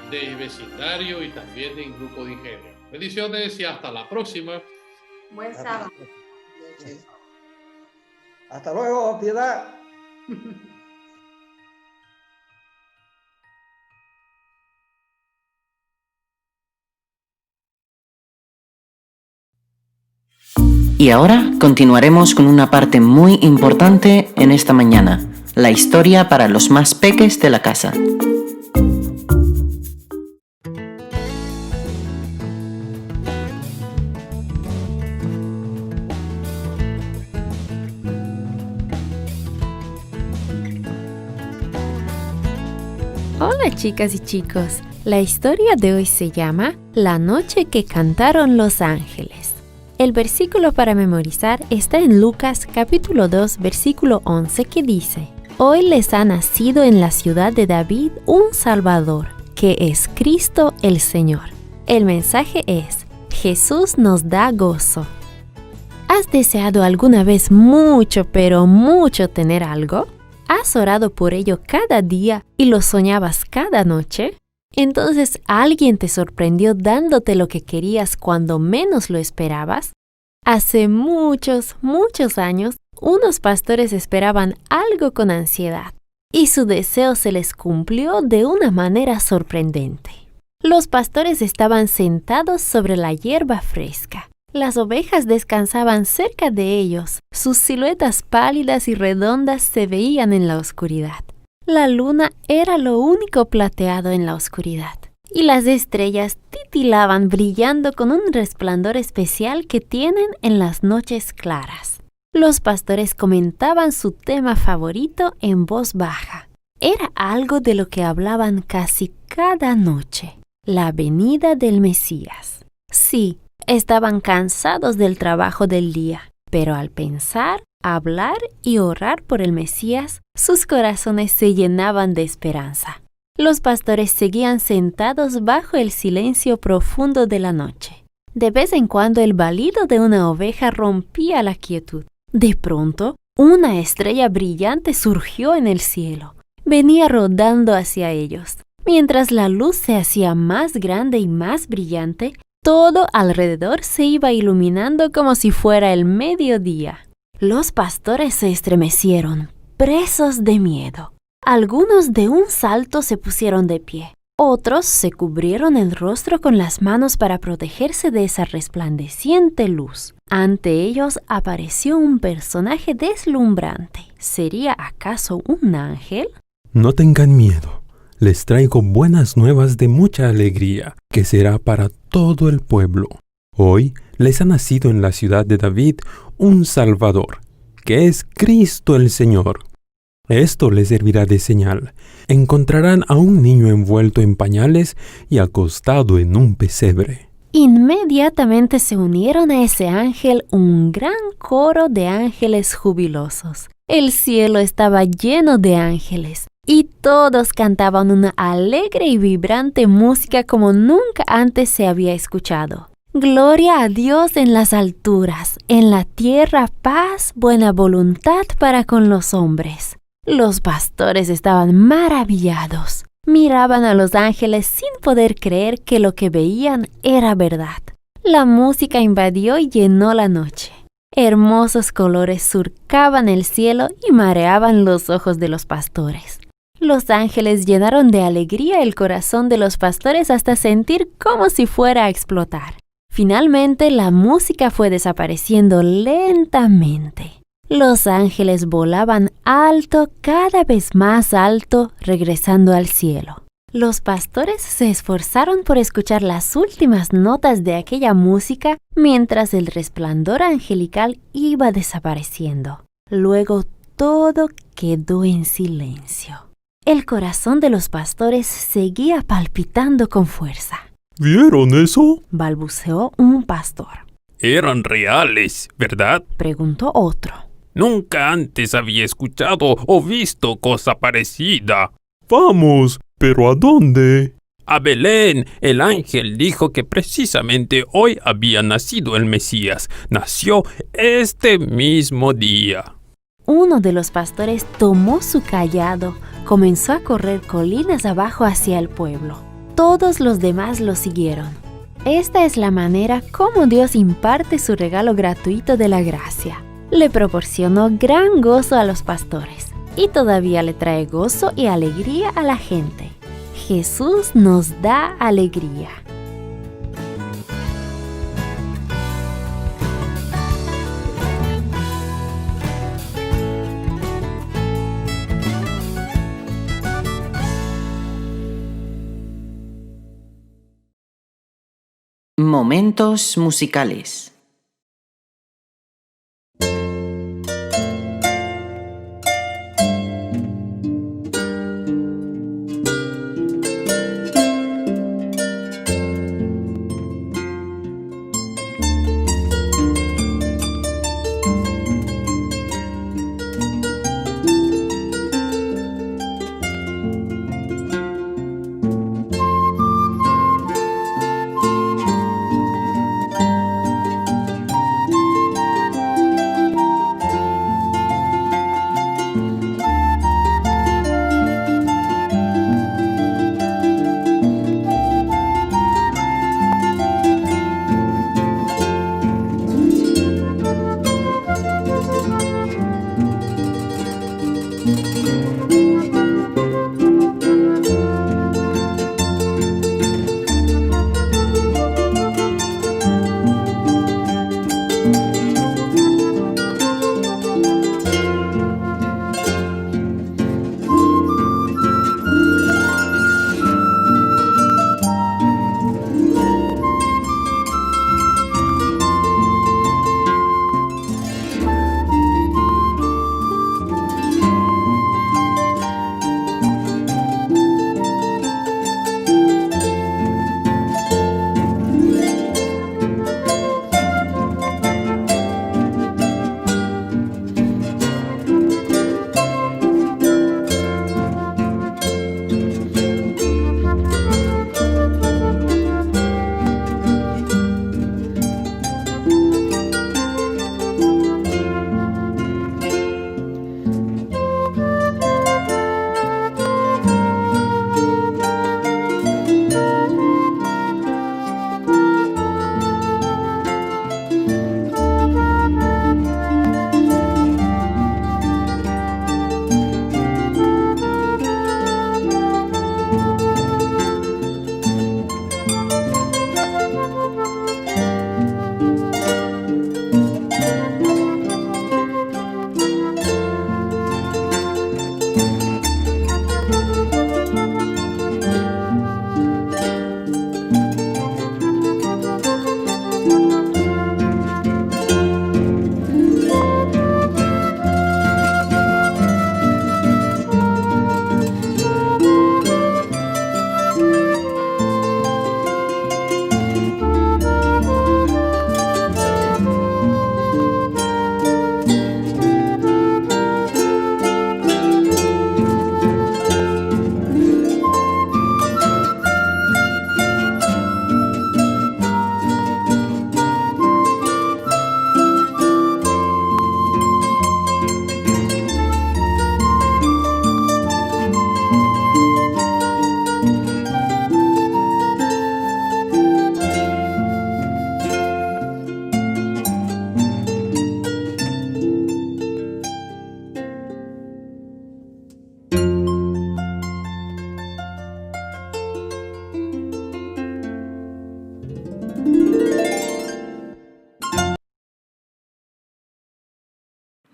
de vecindario y también del grupo de ingenio. Bendiciones y hasta la próxima. Buen sábado. Hasta luego, Piedad. Y ahora continuaremos con una parte muy importante en esta mañana, la historia para los más peques de la casa. Hola chicas y chicos, la historia de hoy se llama La noche que cantaron los ángeles. El versículo para memorizar está en Lucas capítulo 2, versículo 11, que dice: Hoy les ha nacido en la ciudad de David un Salvador, que es Cristo el Señor. El mensaje es: Jesús nos da gozo. ¿Has deseado alguna vez mucho, pero mucho tener algo? ¿Has orado por ello cada día y lo soñabas cada noche? Entonces, ¿alguien te sorprendió dándote lo que querías cuando menos lo esperabas? Hace muchos, muchos años, unos pastores esperaban algo con ansiedad, y su deseo se les cumplió de una manera sorprendente. Los pastores estaban sentados sobre la hierba fresca. Las ovejas descansaban cerca de ellos. Sus siluetas pálidas y redondas se veían en la oscuridad. La luna era lo único plateado en la oscuridad, y las estrellas titilaban brillando con un resplandor especial que tienen en las noches claras. Los pastores comentaban su tema favorito en voz baja. Era algo de lo que hablaban casi cada noche: la venida del Mesías. Sí, estaban cansados del trabajo del día, pero al pensar, hablar y orar por el Mesías, sus corazones se llenaban de esperanza. Los pastores seguían sentados bajo el silencio profundo de la noche. De vez en cuando el balido de una oveja rompía la quietud. De pronto, una estrella brillante surgió en el cielo. Venía rodando hacia ellos. Mientras la luz se hacía más grande y más brillante, todo alrededor se iba iluminando como si fuera el mediodía. Los pastores se estremecieron, presos de miedo. Algunos de un salto se pusieron de pie. Otros se cubrieron el rostro con las manos para protegerse de esa resplandeciente luz. Ante ellos apareció un personaje deslumbrante. ¿Sería acaso un ángel? No tengan miedo. Les traigo buenas nuevas de mucha alegría, que será para todo el pueblo. Hoy les ha nacido en la ciudad de David un Salvador, que es Cristo el Señor. Esto les servirá de señal. Encontrarán a un niño envuelto en pañales y acostado en un pesebre. Inmediatamente se unieron a ese ángel un gran coro de ángeles jubilosos. El cielo estaba lleno de ángeles, y todos cantaban una alegre y vibrante música como nunca antes se había escuchado. Gloria a Dios en las alturas, en la tierra paz, buena voluntad para con los hombres. Los pastores estaban maravillados. Miraban a los ángeles sin poder creer que lo que veían era verdad. La música invadió y llenó la noche. Hermosos colores surcaban el cielo y mareaban los ojos de los pastores. Los ángeles llenaron de alegría el corazón de los pastores hasta sentir como si fuera a explotar. Finalmente, la música fue desapareciendo lentamente. Los ángeles volaban alto, cada vez más alto, regresando al cielo. Los pastores se esforzaron por escuchar las últimas notas de aquella música mientras el resplandor angelical iba desapareciendo. Luego todo quedó en silencio. El corazón de los pastores seguía palpitando con fuerza. ¿Vieron eso? Balbuceó un pastor. Eran reales, ¿verdad? Preguntó otro. Nunca antes había escuchado o visto cosa parecida. Vamos, ¿pero a dónde? A Belén. El ángel dijo que precisamente hoy había nacido el Mesías. Nació este mismo día. Uno de los pastores tomó su cayado, comenzó a correr colinas abajo hacia el pueblo. Todos los demás lo siguieron. Esta es la manera como Dios imparte su regalo gratuito de la gracia. Le proporcionó gran gozo a los pastores y todavía le trae gozo y alegría a la gente. Jesús nos da alegría. Momentos musicales.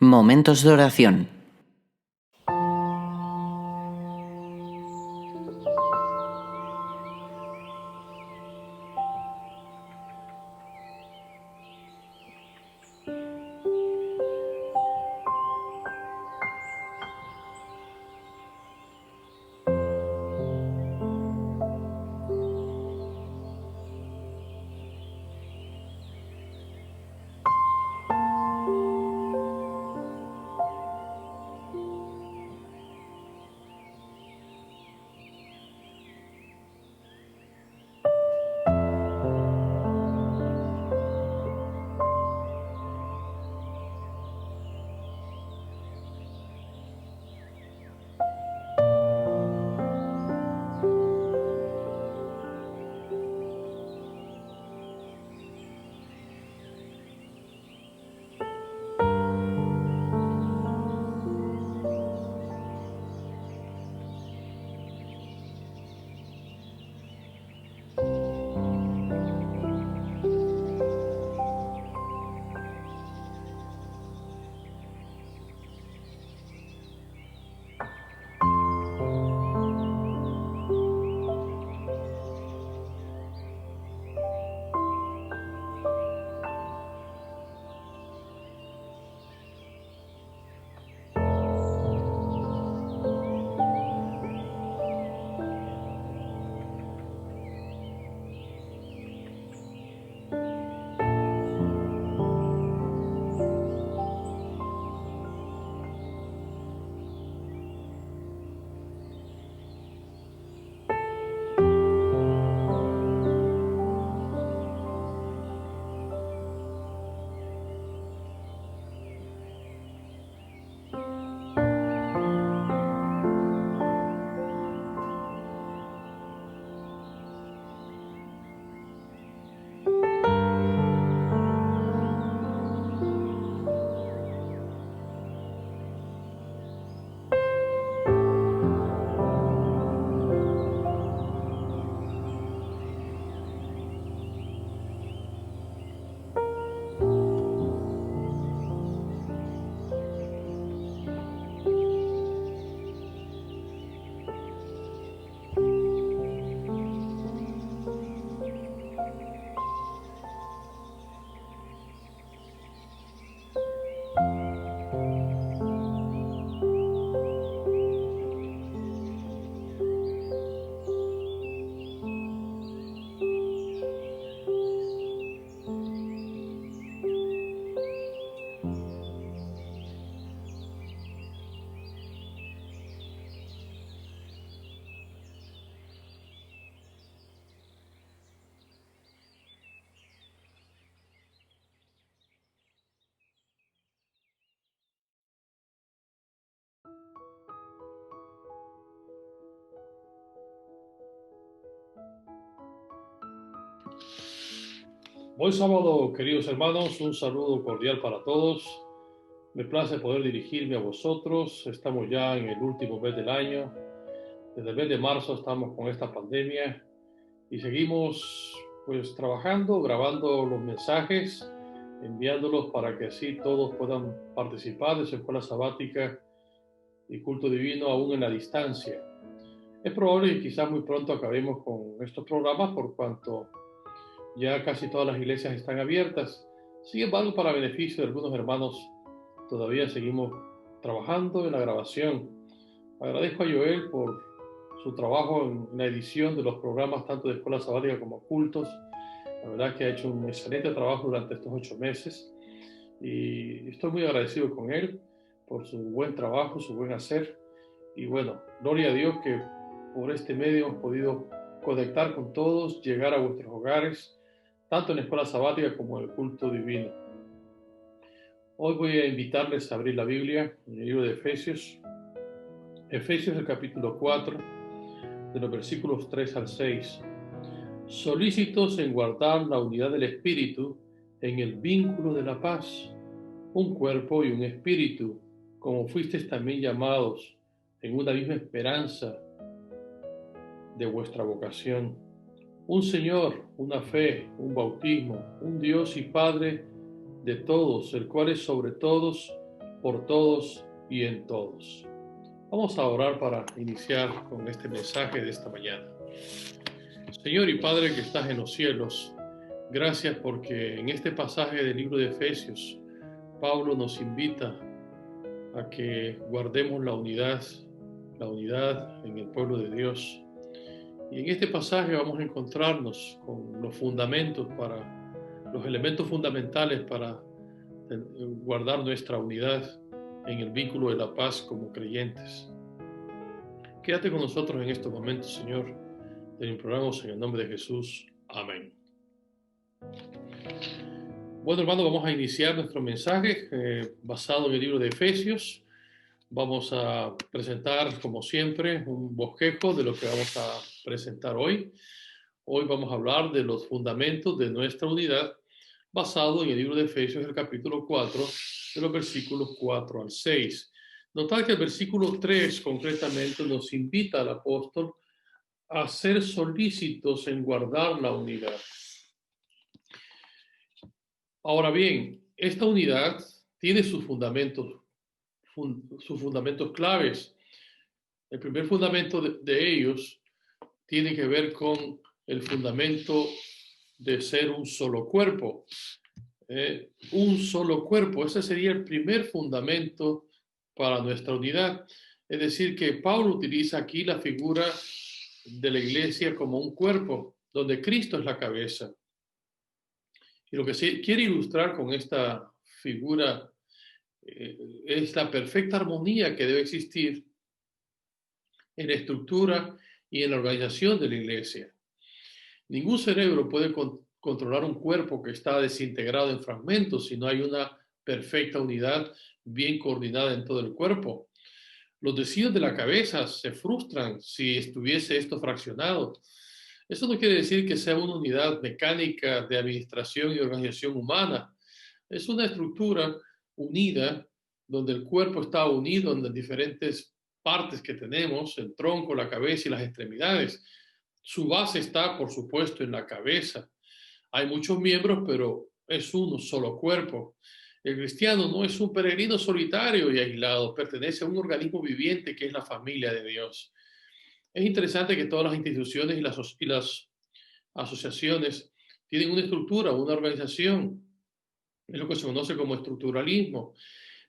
Momentos de oración. Buen sábado, queridos hermanos, un saludo cordial para todos. Me place poder dirigirme a vosotros. Estamos ya en el último mes del año. Desde el mes de marzo estamos con esta pandemia y seguimos pues trabajando, grabando los mensajes, enviándolos para que así todos puedan participar de su escuela sabática y culto divino aún en la distancia. Es probable que quizás muy pronto acabemos con estos programas por cuanto ya casi todas las iglesias están abiertas. Sin embargo, para beneficio de algunos hermanos, todavía seguimos trabajando en la grabación. Agradezco a Joel por su trabajo en la edición de los programas tanto de escuela sabática como cultos. La verdad que ha hecho un excelente trabajo durante estos 8 meses y estoy muy agradecido con él por su buen trabajo, su buen hacer. Y bueno, gloria a Dios que por este medio hemos podido conectar con todos, llegar a vuestros hogares, tanto en la escuela sabática como en el culto divino. Hoy voy a invitarles a abrir la Biblia en el libro de Efesios. Efesios, el capítulo 4, de los versículos 3 al 6. Solícitos en guardar la unidad del Espíritu en el vínculo de la paz, un cuerpo y un espíritu, como fuisteis también llamados en una misma esperanza de vuestra vocación. Un Señor, una fe, un bautismo, un Dios y Padre de todos, el cual es sobre todos, por todos y en todos. Vamos a orar para iniciar con este mensaje de esta mañana. Señor y Padre que estás en los cielos, gracias porque en este pasaje del libro de Efesios, Pablo nos invita a que guardemos la unidad en el pueblo de Dios. Y en este pasaje vamos a encontrarnos con los elementos fundamentales para guardar nuestra unidad en el vínculo de la paz como creyentes. Quédate con nosotros en estos momentos, Señor. Te lo imploramos en el nombre de Jesús. Amén. Bueno, hermano, vamos a iniciar nuestro mensaje basado en el libro de Efesios. Vamos a presentar, como siempre, un bosquejo de lo que vamos a presentar hoy. Hoy vamos a hablar de los fundamentos de nuestra unidad basado en el libro de Efesios, el capítulo 4, de los versículos 4 al 6. Notad que el versículo 3 concretamente nos invita al apóstol a ser solícitos en guardar la unidad. Ahora bien, esta unidad tiene sus fundamentos claves. El primer fundamento de ellos tiene que ver con el fundamento de ser un solo cuerpo. Un solo cuerpo, ese sería el primer fundamento para nuestra unidad. Es decir, que Pablo utiliza aquí la figura de la iglesia como un cuerpo, donde Cristo es la cabeza. Y lo que se quiere ilustrar con esta figura es la perfecta armonía que debe existir en la estructura y en la organización de la iglesia. Ningún cerebro puede controlar un cuerpo que está desintegrado en fragmentos si no hay una perfecta unidad bien coordinada en todo el cuerpo. Los deseos de la cabeza se frustran si estuviese esto fraccionado. Eso no quiere decir que sea una unidad mecánica de administración y organización humana. Es una estructura unida donde el cuerpo está unido en las diferentes partes que tenemos, el tronco, la cabeza y las extremidades. Su base está, por supuesto, en la cabeza. Hay muchos miembros, pero es uno solo cuerpo. El cristiano no es un peregrino solitario y aislado, pertenece a un organismo viviente que es la familia de Dios. Es interesante que todas las instituciones y las asociaciones tienen una estructura, una organización. Es lo que se conoce como estructuralismo.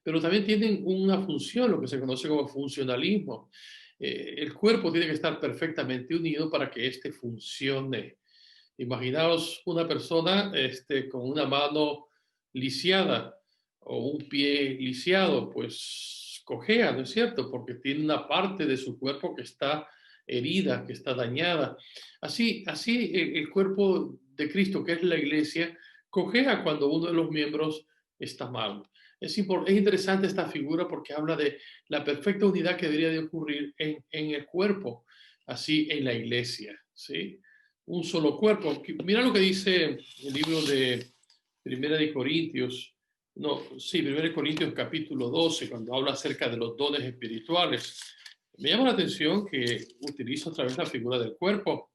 Pero también tienen una función, lo que se conoce como funcionalismo. El cuerpo tiene que estar perfectamente unido para que éste funcione. Imaginaos una persona con una mano lisiada o un pie lisiado, pues cojea, ¿no es cierto? Porque tiene una parte de su cuerpo que está herida, que está dañada. Así el cuerpo de Cristo, que es la iglesia, cojea cuando uno de los miembros está mal. Es interesante esta figura porque habla de la perfecta unidad que debería de ocurrir en el cuerpo, así en la iglesia, ¿sí? Un solo cuerpo. Mira lo que dice el libro de Primera de Corintios capítulo 12, cuando habla acerca de los dones espirituales. Me llama la atención que utiliza otra vez la figura del cuerpo.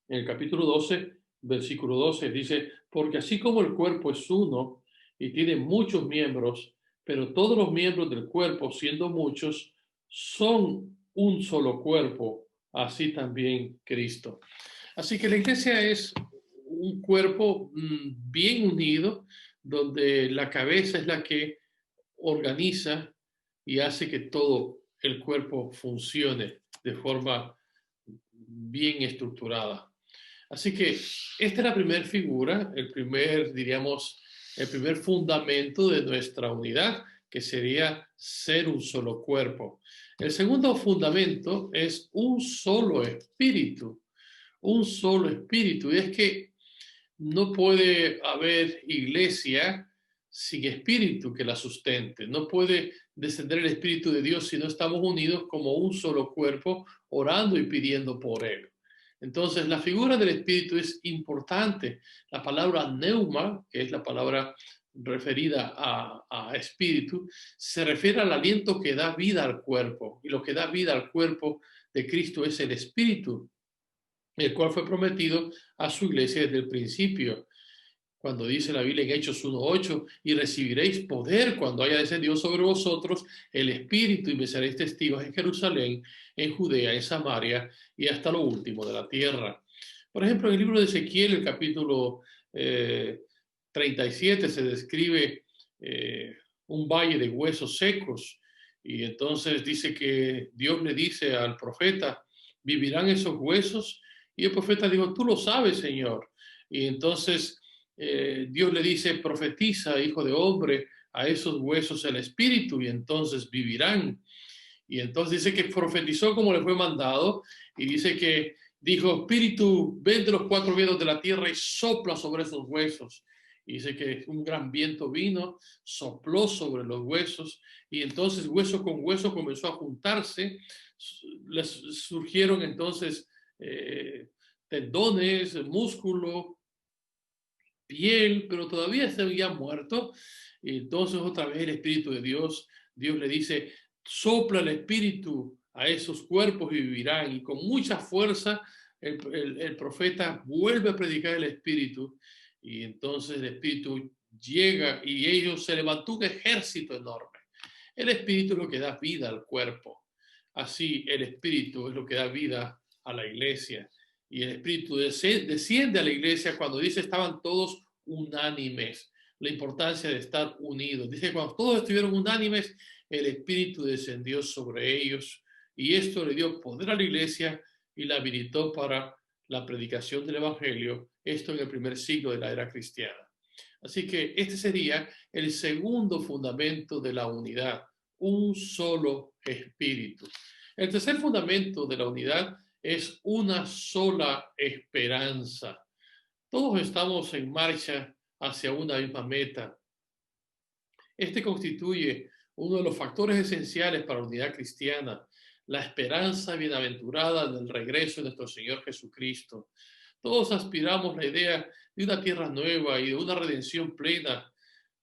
En el capítulo 12, versículo 12, dice, porque así como el cuerpo es uno y tiene muchos miembros, pero todos los miembros del cuerpo, siendo muchos, son un solo cuerpo, así también Cristo. Así que la iglesia es un cuerpo bien unido, donde la cabeza es la que organiza y hace que todo el cuerpo funcione de forma bien estructurada. Así que esta es la primera figura, el primer fundamento de nuestra unidad, que sería ser un solo cuerpo. El segundo fundamento es un solo espíritu. Un solo espíritu. Y es que no puede haber iglesia sin espíritu que la sustente. No puede descender el Espíritu de Dios si no estamos unidos como un solo cuerpo, orando y pidiendo por él. Entonces, la figura del Espíritu es importante. La palabra neuma, que es la palabra referida a espíritu, se refiere al aliento que da vida al cuerpo. Y lo que da vida al cuerpo de Cristo es el Espíritu, el cual fue prometido a su iglesia desde el principio. cuando dice la Biblia en Hechos 1:8, y recibiréis poder cuando haya descendido sobre vosotros el Espíritu y me seréis testigos en Jerusalén, en Judea, en Samaria y hasta lo último de la tierra. Por ejemplo, en el libro de Ezequiel, el capítulo 37, se describe un valle de huesos secos, y entonces dice que Dios le dice al profeta, ¿vivirán esos huesos? Y el profeta dijo, tú lo sabes, Señor. Y entonces Dios le dice, profetiza, hijo de hombre, a esos huesos el espíritu, y entonces vivirán. Y entonces dice que profetizó como le fue mandado, y dice que dijo, espíritu, ven de los cuatro vientos de la tierra y sopla sobre esos huesos. Y dice que un gran viento vino, sopló sobre los huesos, y entonces hueso con hueso comenzó a juntarse, les surgieron entonces tendones, músculo, piel, pero todavía se había muerto. Y entonces otra vez el Espíritu de Dios le dice, sopla el Espíritu a esos cuerpos y vivirán. Y con mucha fuerza el profeta vuelve a predicar el Espíritu, y entonces el Espíritu llega y ellos se levantó un ejército enorme. El Espíritu es lo que da vida al cuerpo. Así el Espíritu es lo que da vida a la iglesia. Y el Espíritu desciende a la iglesia cuando dice estaban todos unánimes. La importancia de estar unidos. Dice cuando todos estuvieron unánimes, el Espíritu descendió sobre ellos, y esto le dio poder a la iglesia y la habilitó para la predicación del Evangelio, esto en el primer siglo de la era cristiana. Así que este sería el segundo fundamento de la unidad, un solo espíritu. El tercer fundamento de la unidad es una sola esperanza. Todos estamos en marcha hacia una misma meta. Este constituye uno de los factores esenciales para la unidad cristiana, la esperanza bienaventurada del regreso de nuestro Señor Jesucristo. Todos aspiramos la idea de una tierra nueva y de una redención plena.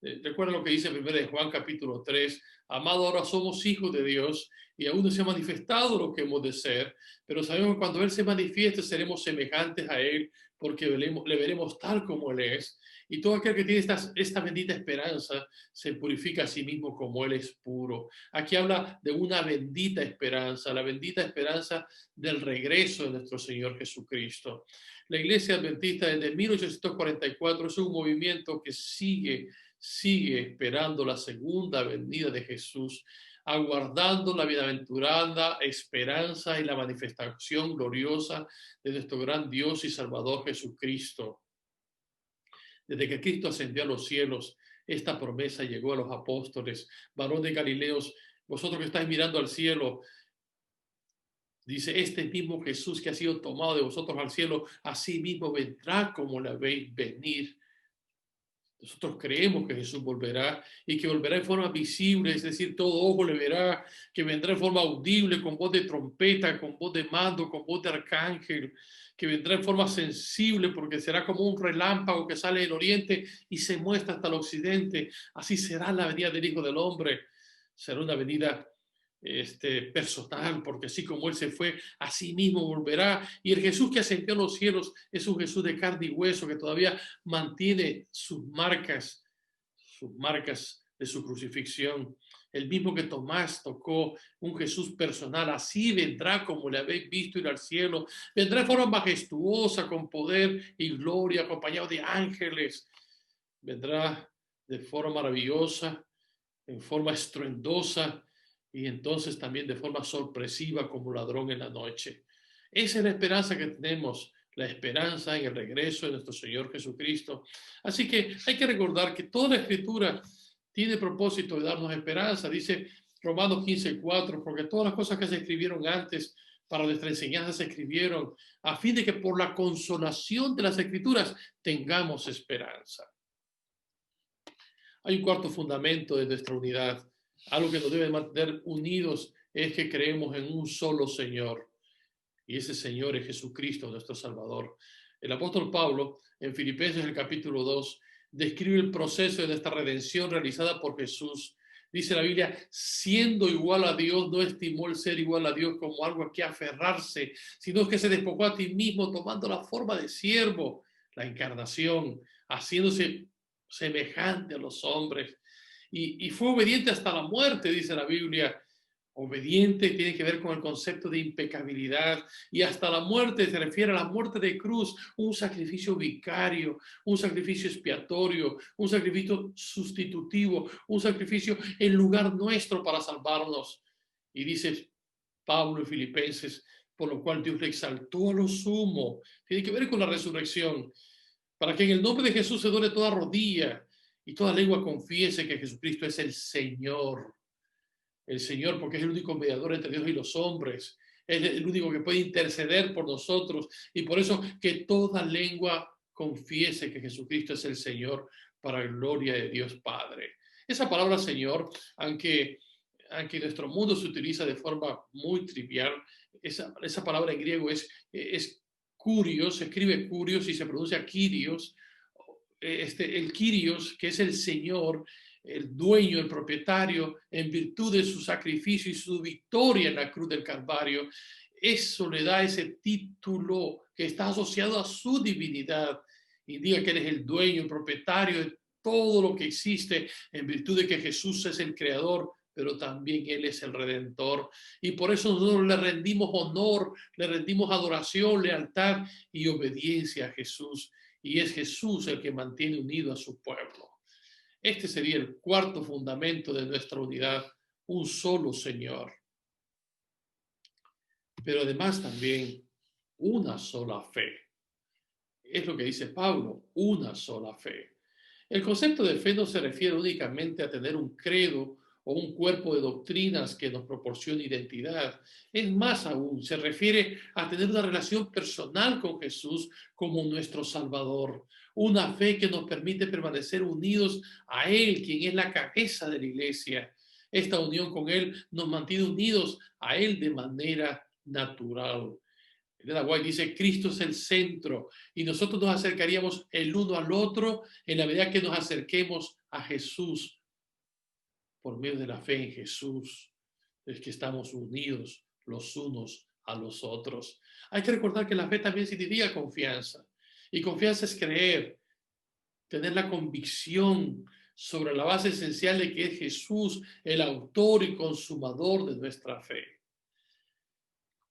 Recuerda lo que dice 1 Juan capítulo 3, amado, ahora somos hijos de Dios y aún no se ha manifestado lo que hemos de ser, pero sabemos que cuando Él se manifieste seremos semejantes a Él, porque le veremos tal como Él es. Y todo aquel que tiene esta bendita esperanza se purifica a sí mismo como Él es puro. Aquí habla de una bendita esperanza, la bendita esperanza del regreso de nuestro Señor Jesucristo. La Iglesia Adventista desde 1844 es un movimiento que sigue esperando la segunda venida de Jesús, aguardando la bienaventurada esperanza y la manifestación gloriosa de nuestro gran Dios y Salvador Jesucristo. Desde que Cristo ascendió a los cielos, esta promesa llegó a los apóstoles. Varón de Galileos, vosotros que estáis mirando al cielo, dice, este mismo Jesús que ha sido tomado de vosotros al cielo, así mismo vendrá como le veis venir. Nosotros creemos que Jesús volverá, y que volverá en forma visible, es decir, todo ojo le verá, que vendrá en forma audible, con voz de trompeta, con voz de mando, con voz de arcángel, que vendrá en forma sensible, porque será como un relámpago que sale del oriente y se muestra hasta el occidente. Así será la venida del Hijo del Hombre. Será una venida personal, porque así como Él se fue, así mismo volverá. Y el Jesús que ascendió a los cielos es un Jesús de carne y hueso, que todavía mantiene sus marcas de su crucifixión. El mismo que Tomás tocó, un Jesús personal, así vendrá como le habéis visto ir al cielo. Vendrá de forma majestuosa, con poder y gloria, acompañado de ángeles. Vendrá de forma maravillosa, en forma estruendosa, y entonces también de forma sorpresiva como ladrón en la noche. Esa es la esperanza que tenemos, la esperanza en el regreso de nuestro Señor Jesucristo. Así que hay que recordar que toda la Escritura tiene propósito de darnos esperanza. Dice Romanos 15:4, porque todas las cosas que se escribieron antes para nuestra enseñanza se escribieron a fin de que por la consolación de las Escrituras tengamos esperanza. Hay un cuarto fundamento de nuestra unidad. Algo que nos debe mantener unidos es que creemos en un solo Señor, y ese Señor es Jesucristo, nuestro Salvador. El apóstol Pablo, en Filipenses el capítulo 2, describe el proceso de nuestra redención realizada por Jesús. Dice la Biblia, siendo igual a Dios, no estimó el ser igual a Dios como algo a que aferrarse, sino que se despojó a sí mismo tomando la forma de siervo. la encarnación, haciéndose semejante a los hombres. Y fue obediente hasta la muerte, dice la Biblia. Obediente tiene que ver con el concepto de impecabilidad, y hasta la muerte se refiere a la muerte de cruz, un sacrificio vicario, un sacrificio expiatorio, un sacrificio sustitutivo, un sacrificio en lugar nuestro para salvarnos. Y dice Pablo en Filipenses, por lo cual Dios le exaltó a lo sumo. Tiene que ver con la resurrección, para que en el nombre de Jesús se doble toda rodilla y toda lengua confiese que Jesucristo es el Señor. El Señor, porque es el único mediador entre Dios y los hombres. Es el único que puede interceder por nosotros. Y por eso que toda lengua confiese que Jesucristo es el Señor, para gloria de Dios Padre. Esa palabra Señor, aunque en nuestro mundo se utiliza de forma muy trivial, esa palabra en griego es kurios, se escribe kurios y se pronuncia kyrios. El kyrios, que es el Señor, el dueño, el propietario, en virtud de su sacrificio y su victoria en la cruz del Calvario, eso le da ese título que está asociado a su divinidad. Indica que él es el dueño, el propietario de todo lo que existe, en virtud de que Jesús es el creador, pero también él es el redentor. Y por eso nosotros le rendimos honor, le rendimos adoración, lealtad y obediencia a Jesús. Y es Jesús el que mantiene unido a su pueblo. Este sería el cuarto fundamento de nuestra unidad, un solo Señor. Pero además también una sola fe. Es lo que dice Pablo, una sola fe. El concepto de fe no se refiere únicamente a tener un credo o un cuerpo de doctrinas que nos proporcione identidad. Es más aún, se refiere a tener una relación personal con Jesús como nuestro Salvador. Una fe que nos permite permanecer unidos a Él, quien es la cabeza de la iglesia. Esta unión con Él nos mantiene unidos a Él de manera natural. Elena White dice, Cristo es el centro y nosotros nos acercaríamos el uno al otro en la medida que nos acerquemos a Jesús. Por medio de la fe en Jesús es que estamos unidos los unos a los otros. Hay que recordar que la fe también significa confianza. Y confianza es creer, tener la convicción sobre la base esencial de que es Jesús el autor y consumador de nuestra fe.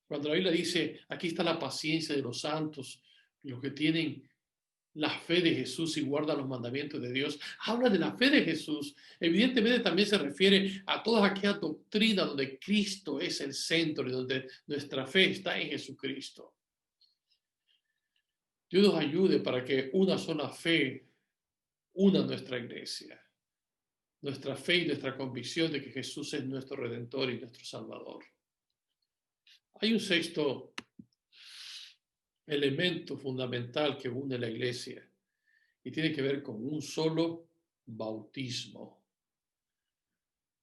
Cuando la Biblia dice, aquí está la paciencia de los santos, los que tienen la fe de Jesús y guardan los mandamientos de Dios, habla de la fe de Jesús. Evidentemente también se refiere a todas aquellas doctrinas donde Cristo es el centro y donde nuestra fe está en Jesucristo. Dios nos ayude para que una sola fe una nuestra iglesia. Nuestra fe y nuestra convicción de que Jesús es nuestro Redentor y nuestro Salvador. Hay un sexto elemento fundamental que une la iglesia y tiene que ver con un solo bautismo.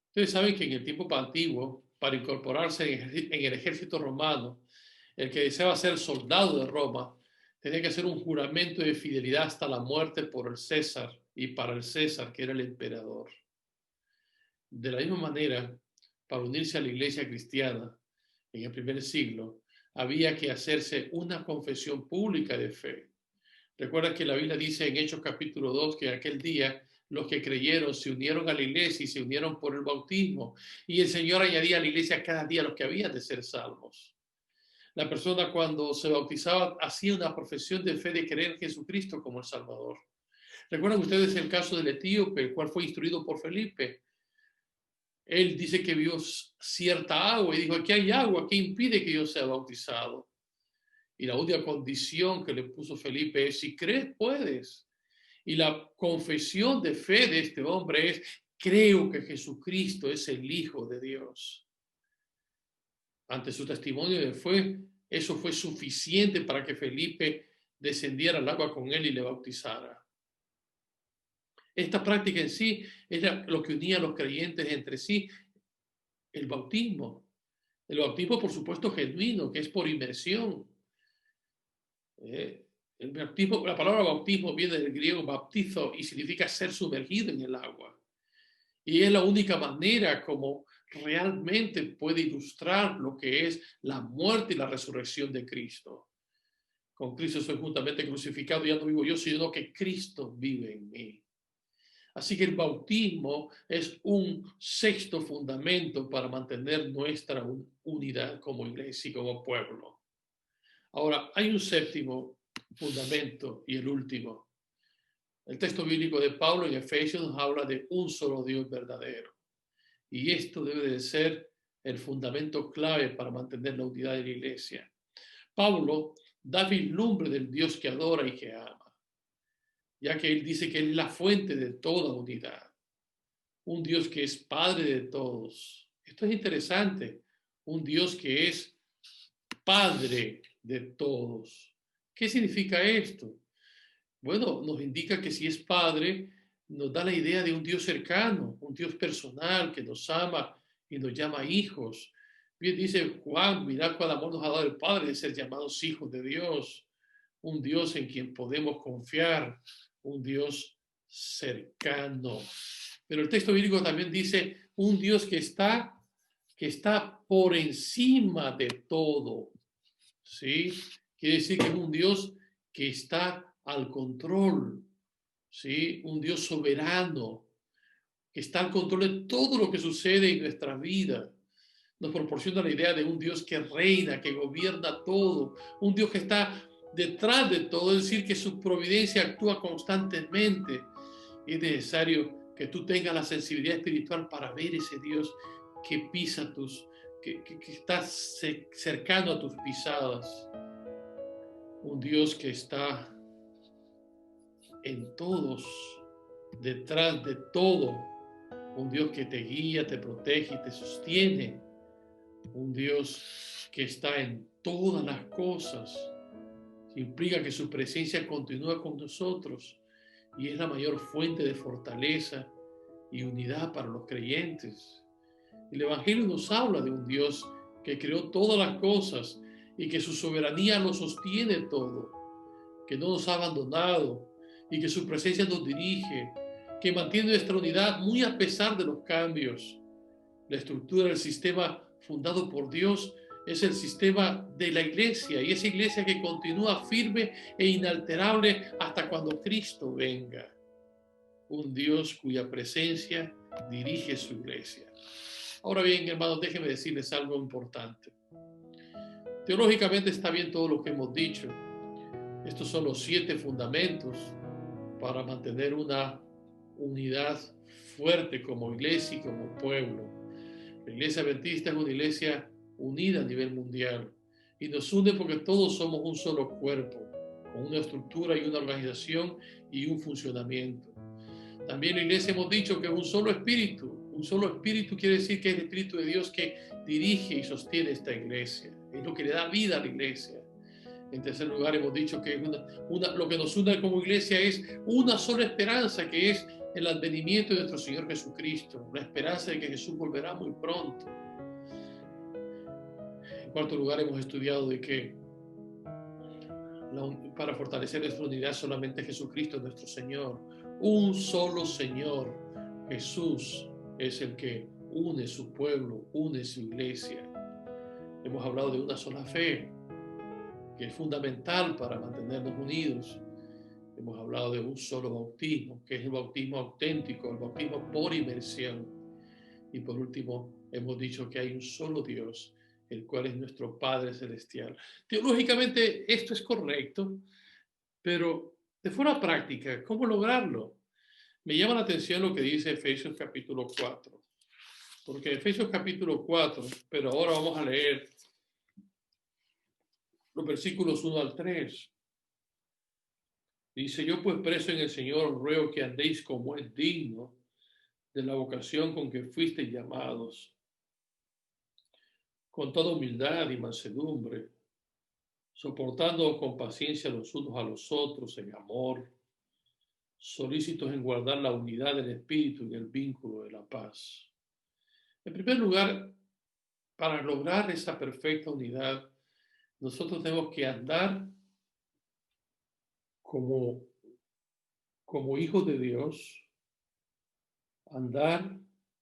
Ustedes saben que en el tiempo antiguo, para incorporarse en el ejército romano, el que deseaba ser soldado de Roma tenía que hacer un juramento de fidelidad hasta la muerte por el César y para el César, que era el emperador. De la misma manera, para unirse a la iglesia cristiana en el primer siglo, había que hacerse una confesión pública de fe. Recuerda que la Biblia dice en Hechos capítulo 2 que aquel día los que creyeron se unieron a la iglesia y se unieron por el bautismo. Y el Señor añadía a la iglesia cada día los que habían de ser salvos. La persona cuando se bautizaba hacía una profesión de fe de creer en Jesucristo como el Salvador. ¿Recuerdan ustedes el caso del etíope, el cual fue instruido por Felipe? Él dice que vio cierta agua y dijo, aquí hay agua, ¿qué impide que yo sea bautizado? Y la única condición que le puso Felipe es, si crees, puedes. Y la confesión de fe de este hombre es, creo que Jesucristo es el Hijo de Dios. Ante su testimonio de fe, eso fue suficiente para que Felipe descendiera al agua con él y le bautizara. Esta práctica en sí era lo que unía a los creyentes entre sí, el bautismo. El bautismo, por supuesto, genuino, que es por inmersión. El bautismo, la palabra bautismo viene del griego baptizo y significa ser sumergido en el agua. Y es la única manera como realmente puede ilustrar lo que es la muerte y la resurrección de Cristo. Con Cristo soy juntamente crucificado, ya no vivo yo, sino que Cristo vive en mí. Así que el bautismo es un sexto fundamento para mantener nuestra unidad como iglesia y como pueblo. Ahora, hay un séptimo fundamento y el último. El texto bíblico de Pablo en Efesios nos habla de un solo Dios verdadero. Y esto debe de ser el fundamento clave para mantener la unidad de la iglesia. Pablo da vislumbre del Dios que adora y que ama, ya que él dice que es la fuente de toda unidad. Un Dios que es Padre de todos. Esto es interesante. Un Dios que es Padre de todos. ¿Qué significa esto? Bueno, nos indica que si es Padre, nos da la idea de un Dios cercano, un Dios personal que nos ama y nos llama hijos. Bien dice Juan, mirad cuál amor nos ha dado el Padre de ser llamados hijos de Dios. Un Dios en quien podemos confiar, un Dios cercano. Pero el texto bíblico también dice un Dios que está por encima de todo. ¿Sí? Quiere decir que es un Dios que está al control, ¿sí? Un Dios soberano, que está al control de todo lo que sucede en nuestra vida. Nos proporciona la idea de un Dios que reina, que gobierna todo, un Dios que está detrás de todo, es decir, que su providencia actúa constantemente. Es necesario que tú tengas la sensibilidad espiritual para ver ese Dios que pisa que está cercano a tus pisadas. Un Dios que está en todos, detrás de todo. Un Dios que te guía, te protege y te sostiene. Un Dios que está en todas las cosas. Implica que su presencia continúa con nosotros y es la mayor fuente de fortaleza y unidad para los creyentes. El Evangelio nos habla de un Dios que creó todas las cosas y que su soberanía lo sostiene todo, que no nos ha abandonado y que su presencia nos dirige, que mantiene nuestra unidad muy a pesar de los cambios. La estructura del sistema fundado por Dios es el sistema de la iglesia, y esa iglesia que continúa firme e inalterable hasta cuando Cristo venga. Un Dios cuya presencia dirige su iglesia. Ahora bien, hermanos, déjenme decirles algo importante. Teológicamente está bien todo lo que hemos dicho. Estos son los 7 fundamentos para mantener una unidad fuerte como iglesia y como pueblo. La iglesia adventista es una iglesia unida a nivel mundial y nos une porque todos somos un solo cuerpo, con una estructura y una organización y un funcionamiento. También la iglesia hemos dicho que es un solo espíritu. Un solo espíritu quiere decir que es el Espíritu de Dios que dirige y sostiene esta iglesia. Es lo que le da vida a la iglesia. En tercer lugar, hemos dicho que lo que nos une como iglesia es una sola esperanza, que es el advenimiento de nuestro Señor Jesucristo, la esperanza de que Jesús volverá muy pronto. En cuarto lugar, hemos estudiado de que para fortalecer nuestra unidad solamente Jesucristo es nuestro Señor. Un solo Señor, Jesús, es el que une su pueblo, une su iglesia. Hemos hablado de una sola fe, que es fundamental para mantenernos unidos. Hemos hablado de un solo bautismo, que es el bautismo auténtico, el bautismo por inmersión. Y por último, hemos dicho que hay un solo Dios, el cual es nuestro Padre Celestial. Teológicamente esto es correcto, pero de forma práctica, ¿cómo lograrlo? Me llama la atención lo que dice Efesios capítulo 4, porque Efesios capítulo 4, pero ahora vamos a leer los versículos 1 al 3. Dice: yo pues preso en el Señor os ruego que andéis como es digno de la vocación con que fuisteis llamados, con toda humildad y mansedumbre, soportando con paciencia los unos a los otros en amor, solícitos en guardar la unidad del Espíritu y el vínculo de la paz. En primer lugar, para lograr esa perfecta unidad, nosotros tenemos que andar como hijos de Dios, andar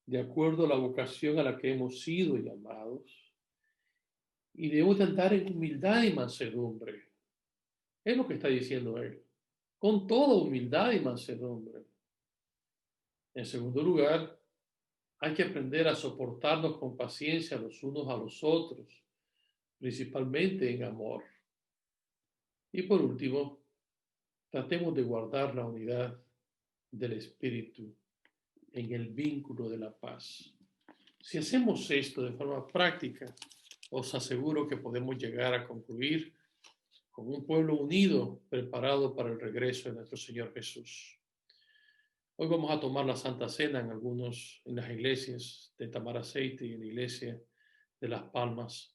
de acuerdo a la vocación a la que hemos sido llamados, y debemos de andar en humildad y mansedumbre. Es lo que está diciendo él. Con toda humildad y mansedumbre. En segundo lugar, hay que aprender a soportarnos con paciencia los unos a los otros, principalmente en amor. Y por último, tratemos de guardar la unidad del espíritu en el vínculo de la paz. Si hacemos esto de forma práctica, os aseguro que podemos llegar a concluir con un pueblo unido, preparado para el regreso de nuestro Señor Jesús. Hoy vamos a tomar la Santa Cena en las iglesias de Tamaraceite y en la iglesia de Las Palmas.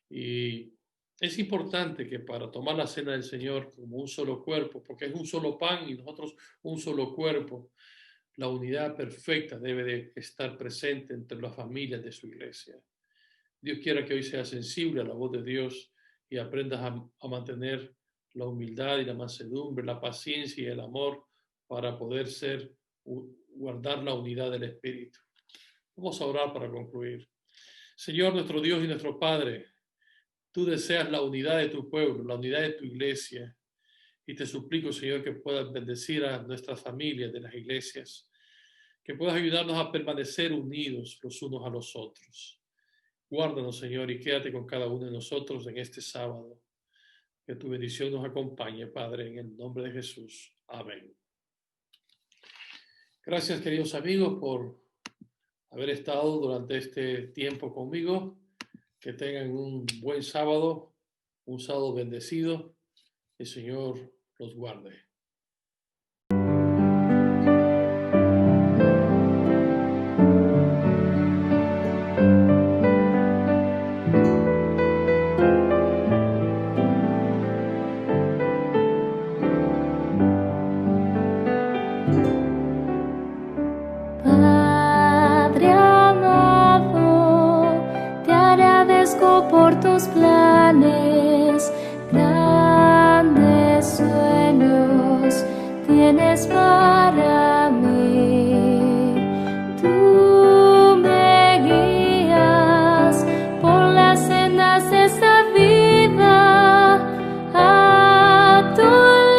Y es importante que para tomar la Cena del Señor como un solo cuerpo, porque es un solo pan y nosotros un solo cuerpo, la unidad perfecta debe de estar presente entre las familias de su iglesia. Dios quiera que hoy seas sensible a la voz de Dios y aprendas a mantener la humildad y la mansedumbre, la paciencia y el amor para poder guardar la unidad del Espíritu. Vamos a orar para concluir. Señor, nuestro Dios y nuestro Padre, tú deseas la unidad de tu pueblo, la unidad de tu iglesia. Y te suplico, Señor, que puedas bendecir a nuestras familias de las iglesias, que puedas ayudarnos a permanecer unidos los unos a los otros. Guárdanos, Señor, y quédate con cada uno de nosotros en este sábado. Que tu bendición nos acompañe, Padre, en el nombre de Jesús. Amén. Gracias, queridos amigos, por haber estado durante este tiempo conmigo. Que tengan un buen sábado, un sábado bendecido. El Señor los guarde. Padre amado, te agradezco por tus planes, grandes sueños tienes para mí. Tú me guías por las sendas de esta vida, a tu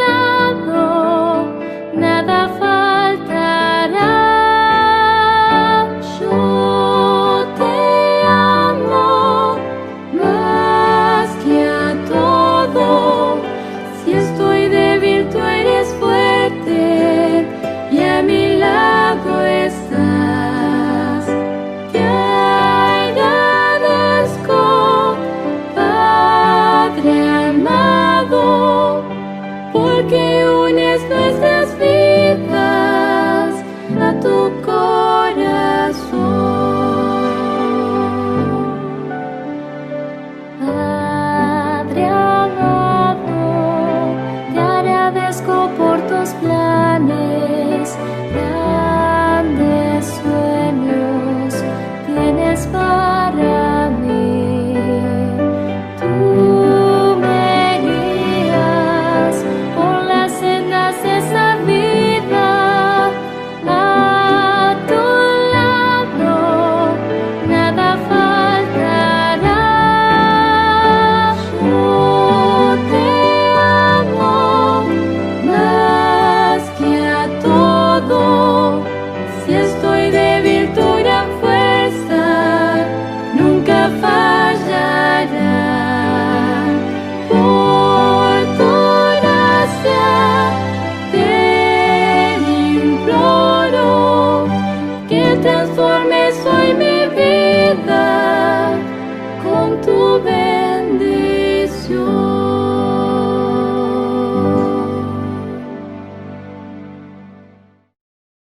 lado nada faltará. Yo te amo más que a todo. Si estoy débil, tú eres fuerte y a mi lado estás. Te agradezco, Padre amado, porque unes nuestras vidas a tu corazón. Padre amado, te agradezco por tus planes.